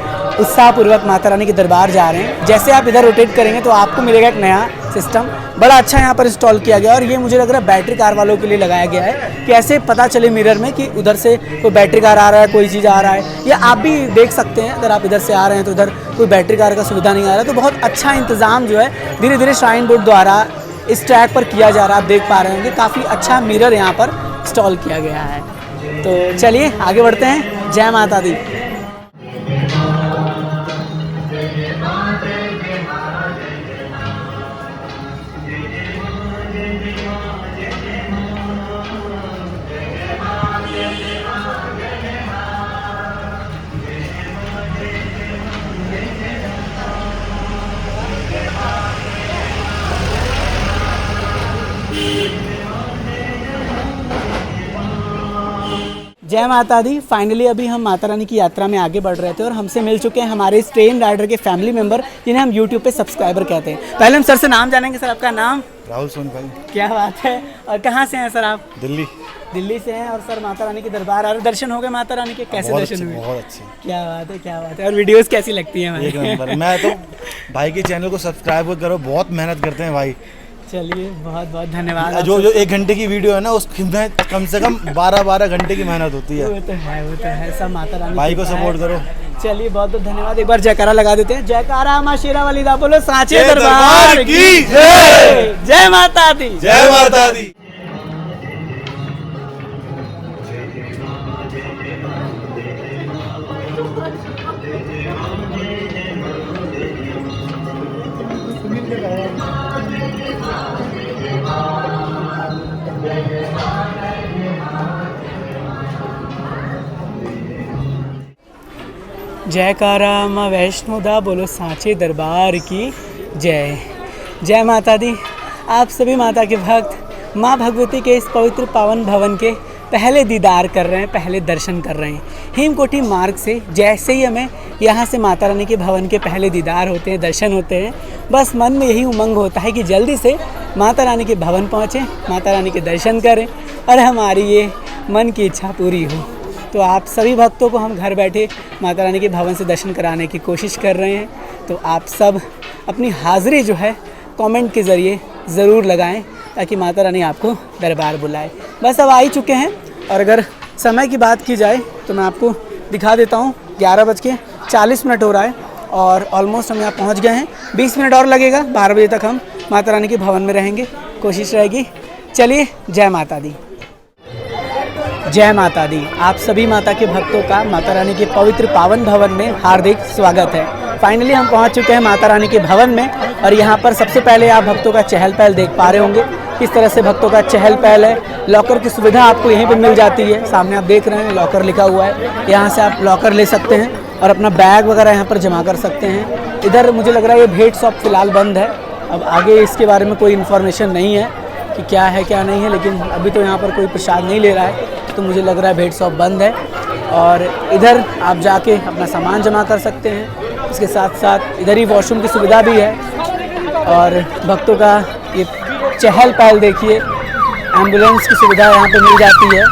उत्साहपूर्वक माता रानी के दरबार जा रहे हैं। जैसे आप इधर रोटेट करेंगे तो आपको मिलेगा एक नया सिस्टम, बड़ा अच्छा यहाँ पर इंस्टॉल किया गया और ये मुझे लग रहा है बैटरी कार वालों के लिए लगाया गया है कि ऐसे पता चले मिरर में कि उधर से कोई बैटरी कार आ रहा है, कोई चीज़ आ रहा है, या आप भी देख सकते हैं अगर आप इधर से आ रहे हैं तो इधर कोई बैटरी कार का सुविधा नहीं आ रहा है। तो बहुत अच्छा इंतज़ाम जो है धीरे धीरे श्राइन बोर्ड द्वारा इस ट्रैक पर किया जा रहा है। आप देख पा रहे होंगे काफ़ी अच्छा मिरर यहाँ पर इंस्टॉल किया गया है। तो चलिए आगे बढ़ते हैं। जय माता दी। जय माता दी। फाइनली अभी हम माता रानी की यात्रा में आगे बढ़ रहे थे और हमसे मिल चुके हैं हमारे इस ट्रेन राइडर के फैमिली मेंबर, जिन्हें हम यूट्यूब पे सब्सक्राइबर कहते हैं। पहले हम सर से नाम जानेंगे। सर आपका नाम? राहुल सोन भाई। क्या बात है। और कहाँ से हैं सर आप? दिल्ली। दिल्ली से हैं। और सर माता रानी के दरबार आ रहे, दर्शन हो गए माता रानी के? कैसे दर्शन हुए? बहुत अच्छे। क्या बात है, क्या बात है। और वीडियोस कैसी लगती हैं हमारी? एक नंबर। मैं तो भाई के चैनल को सब्सक्राइब करो, बहुत मेहनत करते हैं भाई, चलिए बहुत बहुत धन्यवाद। जो 1 घंटे की वीडियो है ना, उसमें कम से कम 12 घंटे की मेहनत होती है। वो तो है सब माता रानी भाई को कृपा है। सपोर्ट करो। चलिए बहुत बहुत धन्यवाद। एक बार जयकारा लगा देते हैं। जयकारा माँ शेरावाली दा, बोलो सांचे जय दरबार की जय। जय माता दी। जय माता दी। जयकारा माँ वैष्णो दा, बोलो सांचे दरबार की जय। जय माता दी। आप सभी माता के भक्त माँ भगवती के इस पवित्र पावन भवन के पहले दीदार कर रहे हैं, पहले दर्शन कर रहे हैं। हेमकोटी मार्ग से जैसे ही हमें यहाँ से माता रानी के भवन के पहले दीदार होते हैं, दर्शन होते हैं, बस मन में यही उमंग होता है कि जल्दी से माता रानी के भवन पहुँचें, माता रानी के दर्शन करें और हमारी ये मन की इच्छा पूरी हो। तो आप सभी भक्तों को हम घर बैठे माता रानी के भवन से दर्शन कराने की कोशिश कर रहे हैं। तो आप सब अपनी हाज़िरी जो है कमेंट के ज़रिए ज़रूर लगाएं ताकि माता रानी आपको दरबार बुलाए। बस अब आ ही चुके हैं और अगर समय की बात की जाए तो मैं आपको दिखा देता हूँ। 11:40 हो रहा है और ऑलमोस्ट हम यहाँ पहुँच गए हैं। 20 मिनट और लगेगा, 12 बजे तक हम माता रानी के भवन में रहेंगे, कोशिश रहेगी। चलिए, जय माता दी। जय माता दी। आप सभी माता के भक्तों का माता रानी के पवित्र पावन भवन में हार्दिक स्वागत है। फाइनली हम पहुंच चुके हैं माता रानी के भवन में और यहाँ पर सबसे पहले आप भक्तों का चहल पहल देख पा रहे होंगे, किस तरह से भक्तों का चहल पहल है। लॉकर की सुविधा आपको यहीं पर मिल जाती है। सामने आप देख रहे हैं लॉकर लिखा हुआ है, यहाँ से आप लॉकर ले सकते हैं और अपना बैग वगैरह यहाँ पर जमा कर सकते हैं। इधर मुझे लग रहा है ये भेंट शॉप फ़िलहाल बंद है। अब आगे इसके बारे में कोई इन्फॉर्मेशन नहीं है कि क्या है क्या नहीं है, लेकिन अभी तो यहाँ पर कोई प्रसाद नहीं ले रहा है, तो मुझे लग रहा है भेंट शॉप बंद है। और इधर आप जाके अपना सामान जमा कर सकते हैं। इसके साथ साथ इधर ही वॉशरूम की सुविधा भी है और भक्तों का ये चहल पहल देखिए, एम्बुलेंस की सुविधा यहाँ पे मिल जाती है।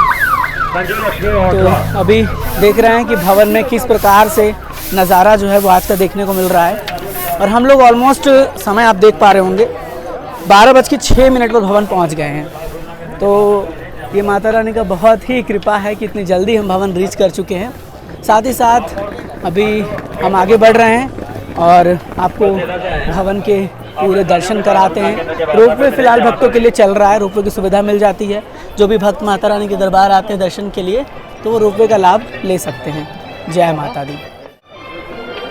तो अभी देख रहे हैं कि भवन में किस प्रकार से नज़ारा जो है वो आज का देखने को मिल रहा है। और हम लोग ऑलमोस्ट समय आप देख पा रहे होंगे 12:06 पर भवन पहुँच गए हैं। तो ये माता रानी का बहुत ही कृपा है कि इतनी जल्दी हम भवन रीच कर चुके हैं। साथ ही साथ अभी हम आगे बढ़ रहे हैं और आपको भवन के पूरे दर्शन कराते हैं। रोपवे फ़िलहाल भक्तों के लिए चल रहा है, रोपवे की सुविधा मिल जाती है। जो भी भक्त माता रानी के दरबार आते हैं दर्शन के लिए तो वो रोपवे का लाभ ले सकते हैं। जय माता दी।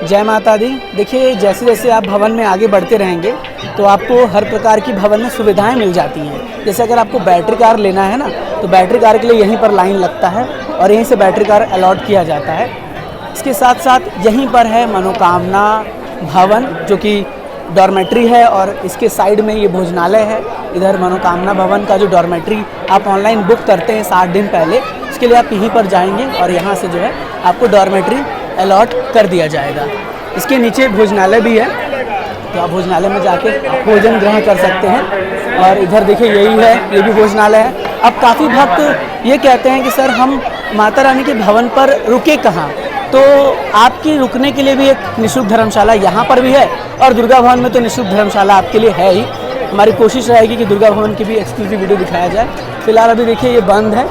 जय माता दी। देखिए, जैसे जैसे आप भवन में आगे बढ़ते रहेंगे तो आपको हर प्रकार की भवन में सुविधाएं मिल जाती हैं। जैसे अगर आपको बैटरी कार लेना है ना, तो बैटरी कार के लिए यहीं पर लाइन लगता है और यहीं से बैटरी कार अलॉट किया जाता है। इसके साथ साथ यहीं पर है मनोकामना भवन, जो कि डॉर्मेट्री है, और इसके साइड में ये भोजनालय है। इधर मनोकामना भवन का जो डॉर्मेट्री आप ऑनलाइन बुक करते हैं 7 दिन पहले, उसके लिए आप यहीं पर जाएंगे और यहाँ से जो है आपको डॉर्मेट्री अलॉट कर दिया जाएगा। इसके नीचे भोजनालय भी है, तो आप भोजनालय में जाके भोजन ग्रहण कर सकते हैं। और इधर देखिए यही है, ये भी भोजनालय है। अब काफ़ी भक्त ये कहते हैं कि सर हम माता रानी के भवन पर रुके कहाँ, तो आपकी रुकने के लिए भी एक निःशुल्क धर्मशाला यहाँ पर भी है और दुर्गा भवन में तो निःशुल्क धर्मशाला आपके लिए है ही। हमारी कोशिश रहेगी कि दुर्गा भवन की भी एक्सक्लूसिव वीडियो दिखाया जाए। फिलहाल अभी देखिए ये बंद है।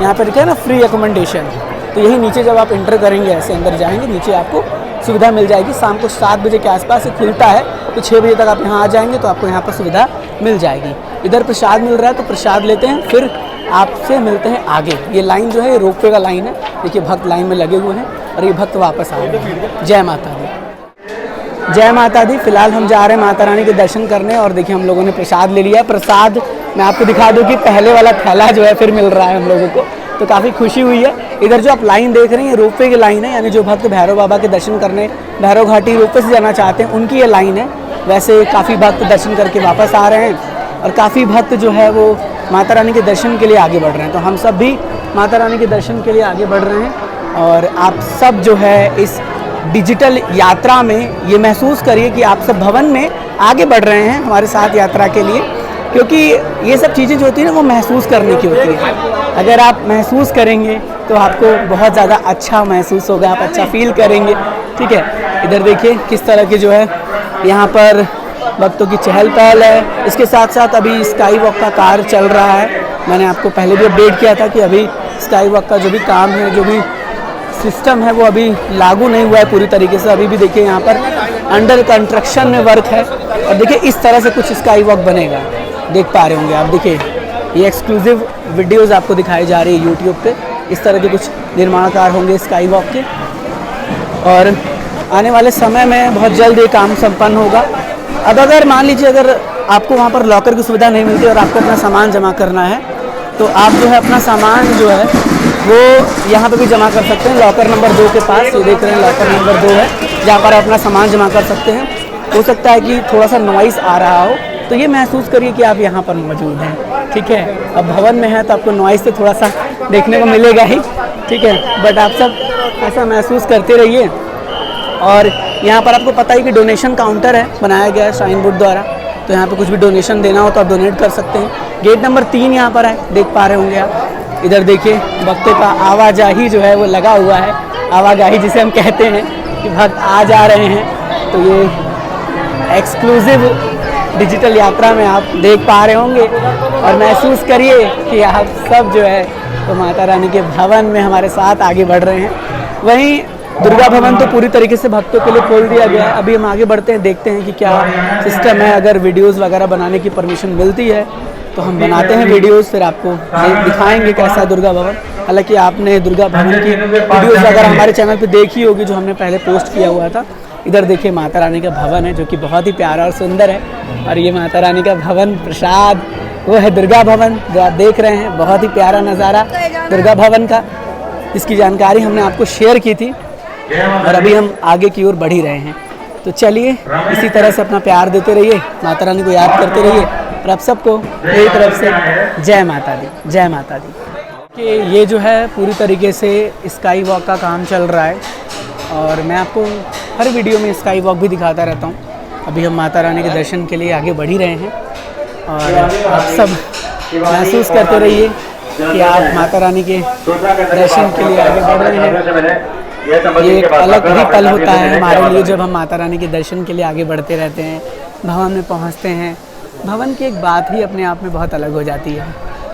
यहाँ पर लिखा है ना फ्री अकोमोडेशन, तो यही नीचे जब आप इंटर करेंगे, ऐसे अंदर जाएंगे, नीचे आपको सुविधा मिल जाएगी। शाम को 7 बजे के आसपास ये खुलता है, तो 6 बजे तक आप यहाँ आ जाएंगे तो आपको यहाँ पर सुविधा मिल जाएगी। इधर प्रसाद मिल रहा है तो प्रसाद लेते हैं, फिर आपसे मिलते हैं आगे। ये लाइन जो है ये रोपवे का लाइन है। देखिए भक्त लाइन में लगे हुए हैं और ये भक्त वापस आ रहे हैं। जय माता दी। जय माता दी। फिलहाल हम जा रहे हैं माता रानी के दर्शन करने और देखिए हम लोगों ने प्रसाद ले लिया। प्रसाद मैं आपको दिखा दूँ कि पहले वाला थैला जो है फिर मिल रहा है हम लोगों को, तो काफ़ी खुशी हुई है। इधर जो आप लाइन देख रहे हैं रोपवे की लाइन है, यानी जो भक्त भैरव बाबा के दर्शन करने भैरव घाटी रोपवे से जाना चाहते हैं उनकी ये लाइन है। वैसे काफ़ी भक्त दर्शन करके वापस आ रहे हैं और काफ़ी भक्त जो है वो माता रानी के दर्शन के लिए आगे बढ़ रहे हैं। तो हम सब भी माता रानी के दर्शन के लिए आगे बढ़ रहे हैं और आप सब जो है इस डिजिटल यात्रा में ये महसूस करिए कि आप सब भवन में आगे बढ़ रहे हैं हमारे साथ यात्रा के लिए, क्योंकि ये सब चीज़ें जो होती हैं ना वो महसूस करने की होती है। अगर आप महसूस करेंगे तो आपको बहुत ज़्यादा अच्छा महसूस होगा, आप अच्छा फील करेंगे। ठीक है, इधर देखिए किस तरह के जो है यहाँ पर भक्तों की चहल पहल है। इसके साथ साथ अभी स्काई वॉक का कार्य चल रहा है। मैंने आपको पहले भी अपडेट किया था कि अभी स्काई वॉक का जो भी काम है, जो भी सिस्टम है, वो अभी लागू नहीं हुआ है पूरी तरीके से। अभी भी देखिए यहाँ पर अंडर कंस्ट्रक्शन में वर्क है। और देखिए इस तरह से कुछ स्काई वॉक बनेगा, देख पा रहे होंगे आप। देखिए ये एक्सक्लूसिव वीडियोस आपको दिखाई जा रही है यूट्यूब पे। इस तरह के कुछ निर्माण कार्य होंगे स्काई वॉक के, और आने वाले समय में बहुत जल्द ये काम संपन्न होगा। अब अगर मान लीजिए अगर आपको वहाँ पर लॉकर की सुविधा नहीं मिलती और आपको अपना सामान जमा करना है, तो आप जो है अपना सामान जो है वो यहाँ पे भी जमा कर सकते हैं। लॉकर नंबर 2 के पास, ये देख रहे हैं लॉकर नंबर 2 है, जहाँ पर आप अपना सामान जमा कर सकते हैं। हो सकता है कि थोड़ा सा नॉइस आ रहा हो, तो ये महसूस करिए कि आप यहाँ पर मौजूद हैं, ठीक है। अब भवन में है तो आपको नॉइस से थोड़ा सा देखने को मिलेगा ही, ठीक है, बट आप सब ऐसा महसूस करते रहिए। और यहाँ पर आपको पता है कि डोनेशन काउंटर है, बनाया गया है श्राइन बोर्ड द्वारा, तो यहाँ पे कुछ भी डोनेशन देना हो तो आप डोनेट कर सकते हैं। गेट नंबर 3 यहाँ पर है, देख पा रहे होंगे आप। इधर देखिए भक्तों का आवाजाही जो है वो लगा हुआ है, आवाजाही जिसे हम कहते हैं कि भक्त आ जा रहे हैं। तो ये एक्सक्लूसिव डिजिटल यात्रा में आप देख पा रहे होंगे, और महसूस करिए कि आप सब जो है तो माता रानी के भवन में हमारे साथ आगे बढ़ रहे हैं। वहीं दुर्गा भवन तो पूरी तरीके से भक्तों के लिए खोल दिया गया है। अभी हम आगे बढ़ते हैं, देखते हैं कि क्या सिस्टम है। अगर वीडियोस वगैरह बनाने की परमिशन मिलती है तो हम बनाते हैं वीडियोस, फिर आपको दिखाएंगे कैसा है दुर्गा भवन। हालांकि आपने दुर्गा भवन की वीडियोस वगैरह हमारे चैनल पे देखी होगी, जो हमने पहले पोस्ट किया हुआ था। इधर देखिए माता रानी का भवन है, जो कि बहुत ही प्यारा और सुंदर है। और ये माता रानी का भवन प्रसाद वो है दुर्गा भवन, जो आप देख रहे हैं। बहुत ही प्यारा नज़ारा दुर्गा भवन का, इसकी जानकारी हमने आपको शेयर की थी, और अभी हम आगे की ओर बढ़ ही रहे हैं। तो चलिए इसी तरह से अपना प्यार देते रहिए, माता रानी को याद करते रहिए, और आप सबको मेरी तरफ से जय माता दी, जय माता दी। कि ये जो है पूरी तरीके से स्काई वॉक का काम चल रहा है, और मैं आपको हर वीडियो में स्काई वॉक भी दिखाता रहता हूँ। अभी हम माता रानी के दर्शन के लिए आगे बढ़ ही रहे हैं, और आप सब महसूस करते रहिए कि आप माता रानी के दर्शन के लिए आगे बढ़ रहे हैं। ये एक अलग ही पल होता है हमारे लिए जब हम माता रानी के दर्शन के लिए आगे बढ़ते रहते हैं, भवन में पहुंचते हैं। भवन की एक बात ही अपने आप में बहुत अलग हो जाती है।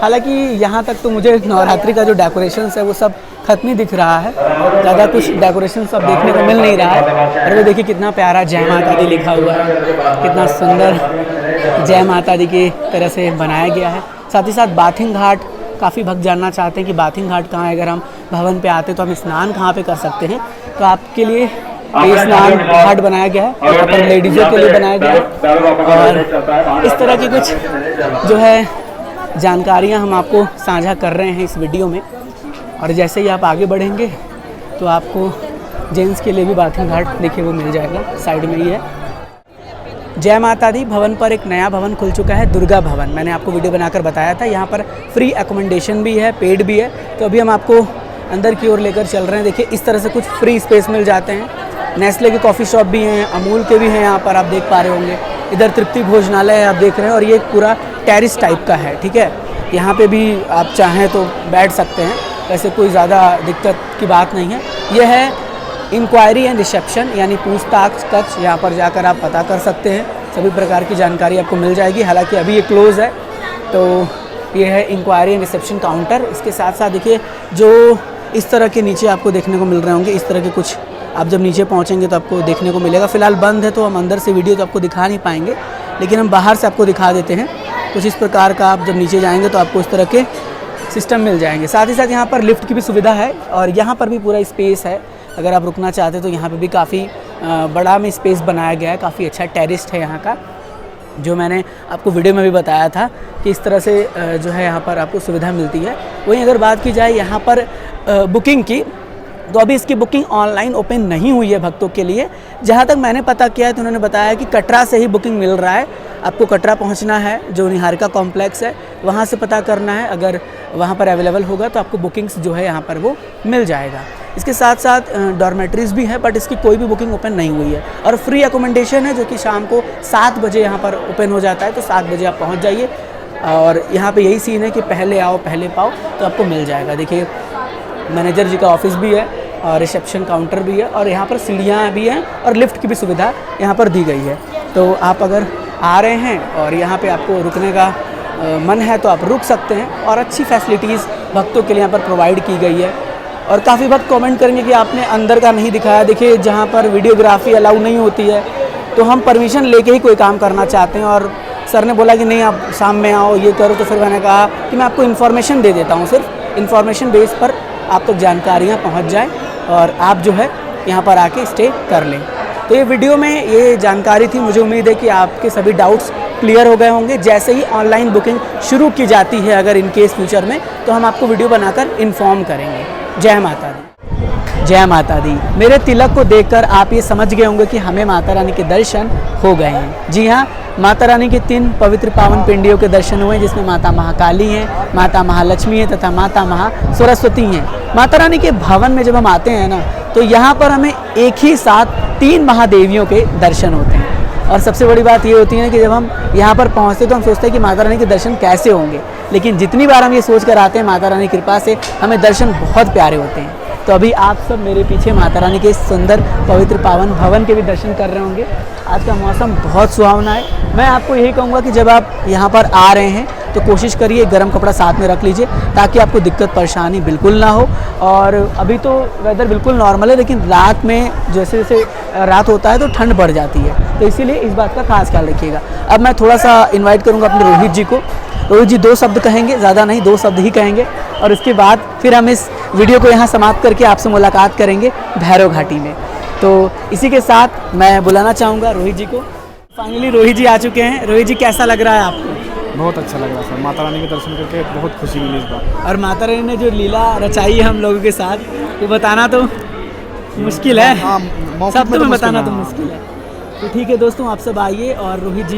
हालांकि यहाँ तक तो मुझे नवरात्रि का जो डेकोरेशन है वो सब खत्म ही दिख रहा है, ज़्यादा कुछ डेकोरेशन सब देखने को मिल नहीं रहा है। और वो देखिए कितना प्यारा जय माता दी लिखा हुआ है, कितना सुंदर जय माता दी की तरह से बनाया गया है। साथ ही साथ बाथिंग घाट, काफ़ी भक्त जानना चाहते हैं कि बाथिंग घाट कहाँ है। अगर हम भवन पे आते तो हम स्नान कहाँ पे कर सकते हैं, तो आपके लिए ये स्नान घाट बनाया गया है, यहाँ पर लेडीज़ों के लिए बनाया गया है। और इस तरह की कुछ जो है जानकारियाँ हम आपको साझा कर रहे हैं इस वीडियो में। और जैसे ही आप आगे बढ़ेंगे तो आपको जेंट्स के लिए भी बाथिंग घाट देखिए वो मिल जाएगा, साइड में ही है। जय माता दी भवन पर एक नया भवन खुल चुका है, दुर्गा भवन। मैंने आपको वीडियो बनाकर बताया था। यहाँ पर फ्री एकोमोडेशन भी है, पेड भी है। तो अभी हम आपको अंदर की ओर लेकर चल रहे हैं। देखिए इस तरह से कुछ फ्री स्पेस मिल जाते हैं। नेस्ले के कॉफ़ी शॉप भी हैं, अमूल के भी हैं, यहाँ पर आप देख पा रहे होंगे। इधर तृप्ति भोजनालय है, आप देख रहे हैं, और ये पूरा टेरिस टाइप का है, ठीक है। यहाँ पे भी आप चाहें तो बैठ सकते हैं, वैसे कोई ज़्यादा दिक्कत की बात नहीं है। यह है इंक्वायरी एंड रिसेप्शन, यानी पूछताछ कक्ष। यहाँ पर जाकर आप पता कर सकते हैं, सभी प्रकार की जानकारी आपको मिल जाएगी। हालांकि अभी ये क्लोज़ है, तो ये है इंक्वायरी एंड रिसेप्शन काउंटर। इसके साथ साथ देखिए जो इस तरह के नीचे आपको देखने को मिल रहे होंगे, इस तरह के कुछ आप जब नीचे पहुँचेंगे तो आपको देखने को मिलेगा। फ़िलहाल बंद है तो हम अंदर से वीडियो तो आपको दिखा नहीं पाएंगे, लेकिन हम बाहर से आपको दिखा देते हैं। कुछ इस प्रकार का आप जब नीचे जाएंगे तो आपको इस तरह के सिस्टम मिल जाएंगे। साथ ही साथ यहाँ पर लिफ्ट की भी सुविधा है, और यहाँ पर भी पूरा स्पेस है। अगर आप रुकना चाहते तो यहाँ पे भी काफ़ी बड़ा में स्पेस बनाया गया है, काफ़ी अच्छा टेरिस्ट है यहाँ का, जो मैंने आपको वीडियो में भी बताया था कि इस तरह से जो है यहाँ पर आपको सुविधा मिलती है। वहीं अगर बात की जाए यहाँ पर बुकिंग की, तो अभी इसकी बुकिंग ऑनलाइन ओपन नहीं हुई है भक्तों के लिए। जहाँ तक मैंने पता किया है तो उन्होंने बताया कि कटरा से ही बुकिंग मिल रहा है। आपको कटरा पहुँचना है, जो निहारिका कॉम्प्लेक्स है वहाँ से पता करना है। अगर वहाँ पर अवेलेबल होगा तो आपको बुकिंग्स जो है यहाँ पर वो मिल जाएगा। इसके साथ साथ डॉर्मेटरीज़ भी है, बट इसकी कोई भी बुकिंग ओपन नहीं हुई है। और फ्री एकोमोडेशन है, जो कि शाम को 7 बजे यहाँ पर ओपन हो जाता है, तो 7 बजे आप पहुँच जाइए। और यहाँ पे यही सीन है कि पहले आओ पहले पाओ, तो आपको मिल जाएगा। देखिए मैनेजर जी का ऑफिस भी है, और रिसेप्शन काउंटर भी है, और यहाँ पर सीढ़ियाँ भी हैं, और लिफ्ट की भी सुविधा यहाँ पर दी गई है। तो आप अगर आ रहे हैं और यहाँ पे आपको रुकने का मन है तो आप रुक सकते हैं और अच्छी फैसिलिटीज़ भक्तों के लिए यहाँ पर प्रोवाइड की गई है। और काफ़ी भक्त कमेंट करेंगे कि आपने अंदर का नहीं दिखाया। देखिए जहाँ पर वीडियोग्राफी अलाउ नहीं होती है तो हम परमिशन लेके ही कोई काम करना चाहते हैं, और सर ने बोला कि नहीं आप शाम में आओ ये करो, तो फिर मैंने कहा कि मैं आपको इन्फॉर्मेशन दे देता हूँ, सिर्फ इन्फॉर्मेशन बेस पर आप तक जानकारियाँ पहुँच जाएँ और आप जो है यहाँ पर आके स्टे कर लें। तो ये वीडियो में ये जानकारी थी। मुझे उम्मीद है कि आपके सभी डाउट्स क्लियर हो गए होंगे। जैसे ही ऑनलाइन बुकिंग शुरू की जाती है अगर इन केस फ्यूचर में, तो हम आपको वीडियो बनाकर इन्फॉर्म करेंगे। जय माता दी, जय माता दी। मेरे तिलक को देखकर आप ये समझ गए होंगे कि हमें माता रानी के दर्शन हो गए हैं। जी हाँ, माता रानी के 3 पवित्र पावन पिंडियों के दर्शन हुए, जिसमें माता महाकाली हैं, माता महालक्ष्मी है तथा माता महासरस्वती हैं। माता रानी के भवन में जब हम आते हैं ना, तो यहाँ पर हमें एक ही साथ 3 महादेवियों के दर्शन होते हैं। और सबसे बड़ी बात ये होती है कि जब हम यहाँ पर पहुँचते तो हम सोचते हैं कि माता रानी के दर्शन कैसे होंगे, लेकिन जितनी बार हम ये सोच कर आते हैं माता रानी की कृपा से हमें दर्शन बहुत प्यारे होते हैं। तो अभी आप सब मेरे पीछे माता रानी के सुंदर पवित्र पावन भवन के भी दर्शन कर रहे होंगे। आज का मौसम बहुत सुहावना है। मैं आपको यही कहूँगा कि जब आप यहाँ पर आ रहे हैं तो कोशिश करिए गर्म कपड़ा साथ में रख लीजिए ताकि आपको दिक्कत परेशानी बिल्कुल ना हो। और अभी तो वेदर बिल्कुल नॉर्मल है, लेकिन रात में जैसे जैसे रात होता है तो ठंड बढ़ जाती है, तो इसीलिए इस बात का खास ख्याल रखिएगा। अब मैं थोड़ा सा इन्वाइट करूँगा अपने रोहित जी को। रोहित जी 2 शब्द कहेंगे, ज़्यादा नहीं 2 शब्द ही कहेंगे, और उसके बाद फिर हम इस वीडियो को यहाँ समाप्त करके आपसे मुलाकात करेंगे भैरव घाटी में। तो इसी के साथ मैं बुलाना चाहूँगा रोहित जी को। फाइनली रोहित जी आ चुके हैं। रोहित जी कैसा लग रहा है आपको? बहुत अच्छा लग रहा सर, माता रानी के दर्शन करके बहुत खुशी मिली इस बार। और माता रानी ने जो लीला रचाई है हम लोगों के साथ, वो बताना तो मुश्किल है, सब तो बताना तो मुश्किल है। तो ठीक है दोस्तों, आप सब आइए। और रोहित जी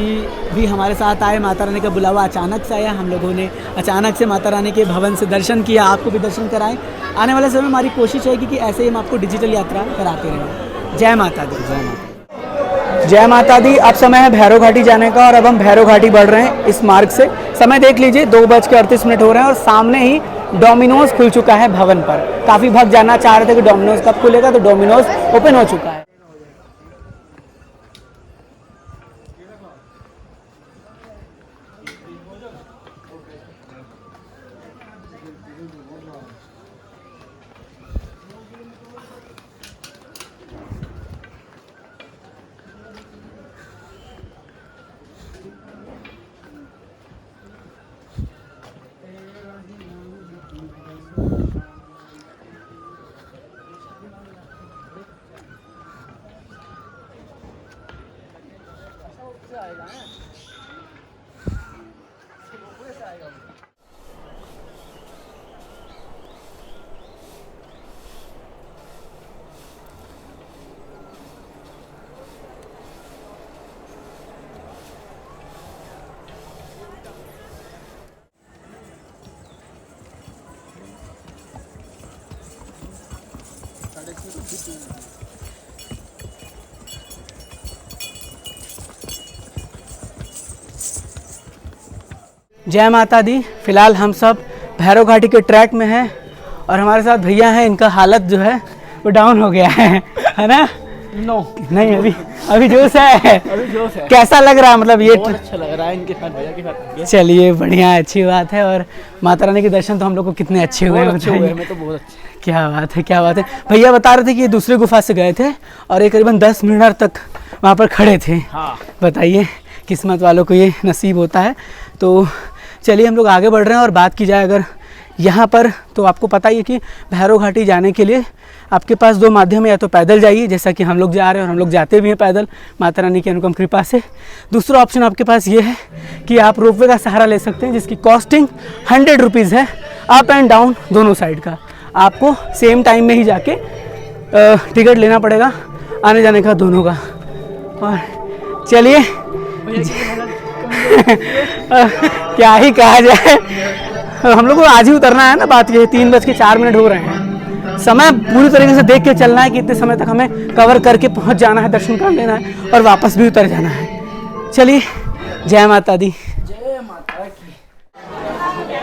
भी हमारे साथ आए। माता रानी का बुलावा अचानक से आया, हम लोगों ने अचानक से माता रानी के भवन से दर्शन किया, आपको भी दर्शन कराएं। आने वाले समय में हमारी कोशिश रहेगी कि ऐसे ही हम आपको डिजिटल यात्रा कराते रहें। जय माता दी, जय माता, जय माता दी। अब समय है भैरव घाटी जाने का और अब हम भैरव घाटी बढ़ रहे हैं इस मार्ग से। समय देख लीजिए 2:38 हो रहे हैं और सामने ही डोमिनोज खुल चुका है भवन पर। काफ़ी भक्त जानना चाह रहे थे कि डोमिनोज कब खुलेगा, तो डोमिनोज ओपन हो चुका है। जय माता दी। फिलहाल हम सब भैरव घाटी के ट्रैक में हैं और हमारे साथ भैया हैं। इनका हालत जो है वो डाउन हो गया है ना? नो नहीं, अभी जोश है। अभी जोश है। कैसा लग रहा है? मतलब ये बहुत अच्छा लग रहा है इनके साथ, भैया के साथ। चलिए बढ़िया, अच्छी बात है। और माता रानी के दर्शन तो हम लोग को कितने अच्छे हुए हैं, मैं तो बहुत अच्छे। क्या बात है, क्या बात है। भैया बता रहे थे कि ये दूसरे गुफा से गए थे और ये करीबन 10 मिनट तक वहाँ पर खड़े थे। हाँ। बताइए, किस्मत वालों को ये नसीब होता है। तो चलिए हम लोग आगे बढ़ रहे हैं और बात की जाए अगर यहाँ पर, तो आपको पता ही है कि भैरव घाटी जाने के लिए आपके पास 2 माध्यम है। या तो पैदल जाइए, जैसा कि हम लोग जा रहे हैं और हम लोग जाते भी हैं पैदल माता रानी की अनुपम कृपा से। दूसरा ऑप्शन आपके पास ये है कि आप रोपवे का सहारा ले सकते हैं, जिसकी कॉस्टिंग 100 रुपीज़ है, अप एंड डाउन दोनों साइड का। आपको सेम टाइम में ही जाके टिकट लेना पड़ेगा, आने जाने का दोनों का। और चलिए क्या ही कहा जाए, हम लोग को आज ही उतरना है ना। बात ये 3:04 हो रहे हैं। समय पूरी तरीके से देख के चलना है कि इतने समय तक हमें कवर करके पहुंच जाना है, दर्शन कर लेना है और वापस भी उतर जाना है। चलिए, जय माता दी।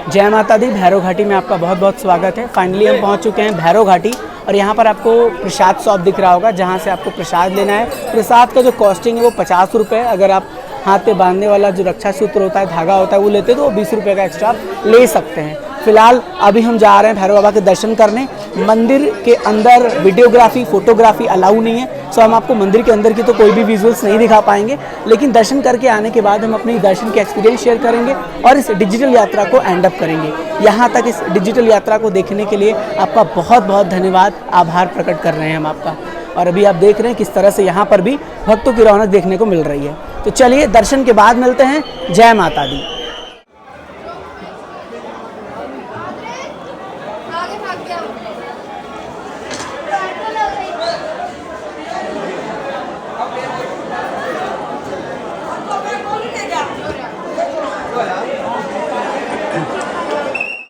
जय माता दी। भैरव घाटी में आपका बहुत बहुत स्वागत है। फाइनली हम पहुंच चुके हैं भैरव घाटी और यहाँ पर आपको प्रसाद शॉप दिख रहा होगा, जहाँ से आपको प्रसाद लेना है। प्रसाद का जो कॉस्टिंग है वो 50 रुपये। अगर आप हाथ पे बांधने वाला जो रक्षा सूत्र होता है, धागा होता है, वो लेते तो वो 20 रुपये का एक्स्ट्रा ले सकते हैं। फिलहाल अभी हम जा रहे हैं भैरव बाबा के दर्शन करने। मंदिर के अंदर वीडियोग्राफी, फोटोग्राफी अलाउ नहीं है, सो हम आपको मंदिर के अंदर की तो कोई भी विजुअल्स नहीं दिखा पाएंगे, लेकिन दर्शन करके आने के बाद हम अपने दर्शन के एक्सपीरियंस शेयर करेंगे और इस डिजिटल यात्रा को एंड अप करेंगे। यहाँ तक इस डिजिटल यात्रा को देखने के लिए आपका बहुत बहुत धन्यवाद, आभार प्रकट कर रहे हैं हम आपका। और अभी आप देख रहे हैं किस तरह से यहाँ पर भी भक्तों की रौनक देखने को मिल रही है। तो चलिए दर्शन के बाद मिलते हैं। जय माता दी।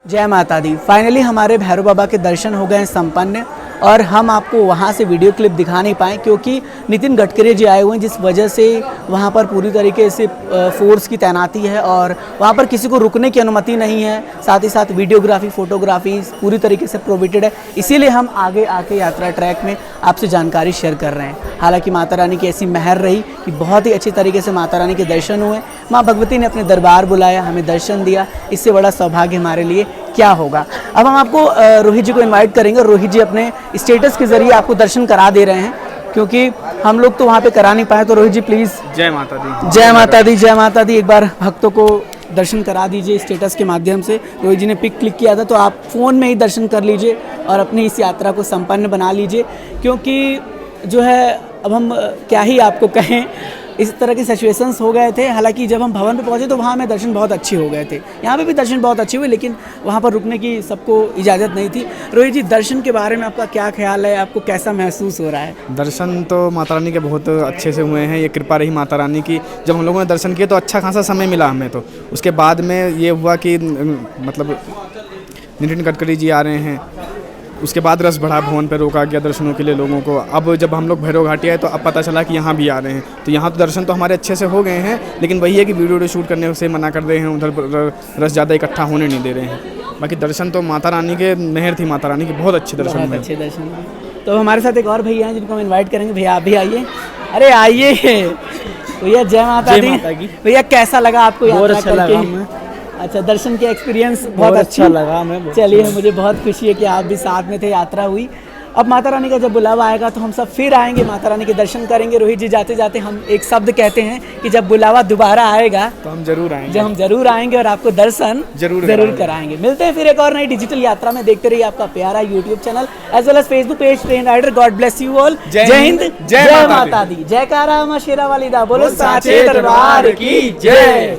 जय माता दी। फाइनली हमारे भैरव बाबा के दर्शन हो गए हैं संपन्न, और हम आपको वहाँ से वीडियो क्लिप दिखा नहीं पाए क्योंकि नितिन गडकरी जी आए हुए हैं, जिस वजह से वहाँ पर पूरी तरीके से फोर्स की तैनाती है और वहाँ पर किसी को रुकने की अनुमति नहीं है। साथ ही साथ वीडियोग्राफी, फोटोग्राफी पूरी तरीके से प्रोहिबिटेड है, इसीलिए हम आगे आके यात्रा ट्रैक में आपसे जानकारी शेयर कर रहे हैं। हालांकि माता रानी की ऐसी मेहर रही कि बहुत ही अच्छी तरीके से माता रानी के दर्शन हुए। माँ भगवती ने अपने दरबार बुलाया, हमें दर्शन दिया, इससे बड़ा सौभाग्य हमारे लिए क्या होगा। अब हम आपको रोहित जी को इनवाइट करेंगे। रोहित जी अपने स्टेटस के जरिए आपको दर्शन करा दे रहे हैं क्योंकि हम लोग तो वहाँ पे करा नहीं पाए। तो रोहित जी प्लीज़। जय माता दी। जय माता दी। जय माता दी। एक बार भक्तों को दर्शन करा दीजिए स्टेटस के माध्यम से। रोहित जी ने पिक क्लिक किया था, तो आप फ़ोन में ही दर्शन कर लीजिए और अपनी इस यात्रा को संपन्न बना लीजिए, क्योंकि जो है अब हम क्या ही आपको कहें, इस तरह के सिचुएशंस हो गए थे। हालांकि जब हम भवन पे पहुंचे तो वहाँ में दर्शन बहुत अच्छे हो गए थे, यहाँ पे भी दर्शन बहुत अच्छे हुए, लेकिन वहाँ पर रुकने की सबको इजाज़त नहीं थी। रोहित जी, दर्शन के बारे में आपका क्या ख्याल है, आपको कैसा महसूस हो रहा है? दर्शन तो माता रानी के बहुत अच्छे से हुए हैं, ये कृपा रही माता रानी की। जब हम लोगों ने दर्शन किए तो अच्छा खासा समय मिला हमें, तो उसके बाद में ये हुआ कि मतलब नितिन गडकरी जी आ रहे हैं, उसके बाद रस बढ़ा, भवन पर रोका गया दर्शनों के लिए लोगों को। अब जब हम लोग भैरव घाटी आए तो अब पता चला कि यहाँ भी आ रहे हैं, तो यहाँ तो दर्शन तो हमारे अच्छे से हो गए हैं, लेकिन वही है कि वीडियो शूट करने से मना कर रहे हैं, उधर रस ज़्यादा इकट्ठा होने नहीं दे रहे हैं। बाकी दर्शन तो माता रानी के मेहर थी, माता रानी के बहुत अच्छे दर्शन हुए। अच्छे दर्शन। तो हमारे साथ एक और भैया हैं जिनको हम इन्वाइट करेंगे। भैया आप भी आइए। अरे आइए भैया। जय माता दी। भैया कैसा लगा आपको यात्रा करके? अच्छा, दर्शन के एक्सपीरियंस बहुत अच्छा लगा हमें। चलिए, मुझे बहुत खुशी है कि आप भी साथ में थे, यात्रा हुई। अब माता रानी का जब बुलावा आएगा तो हम सब फिर आएंगे, माता रानी के दर्शन करेंगे। रोहित जी, जाते जाते हम एक शब्द कहते हैं कि जब बुलावा दोबारा आएगा तो हम जरूर आएंगे। जब हम जरूर आएंगे और आपको दर्शन जरूर कराएंगे। मिलते हैं फिर एक और नई डिजिटल यात्रा में। देखते रहिए आपका प्यारा YouTube channel as well as Facebook page Train Rider. God bless you all. जय हिंद, जय माता दी। जयकारा मां शेरा वाली दा। बोलो साचे दरबार की जय।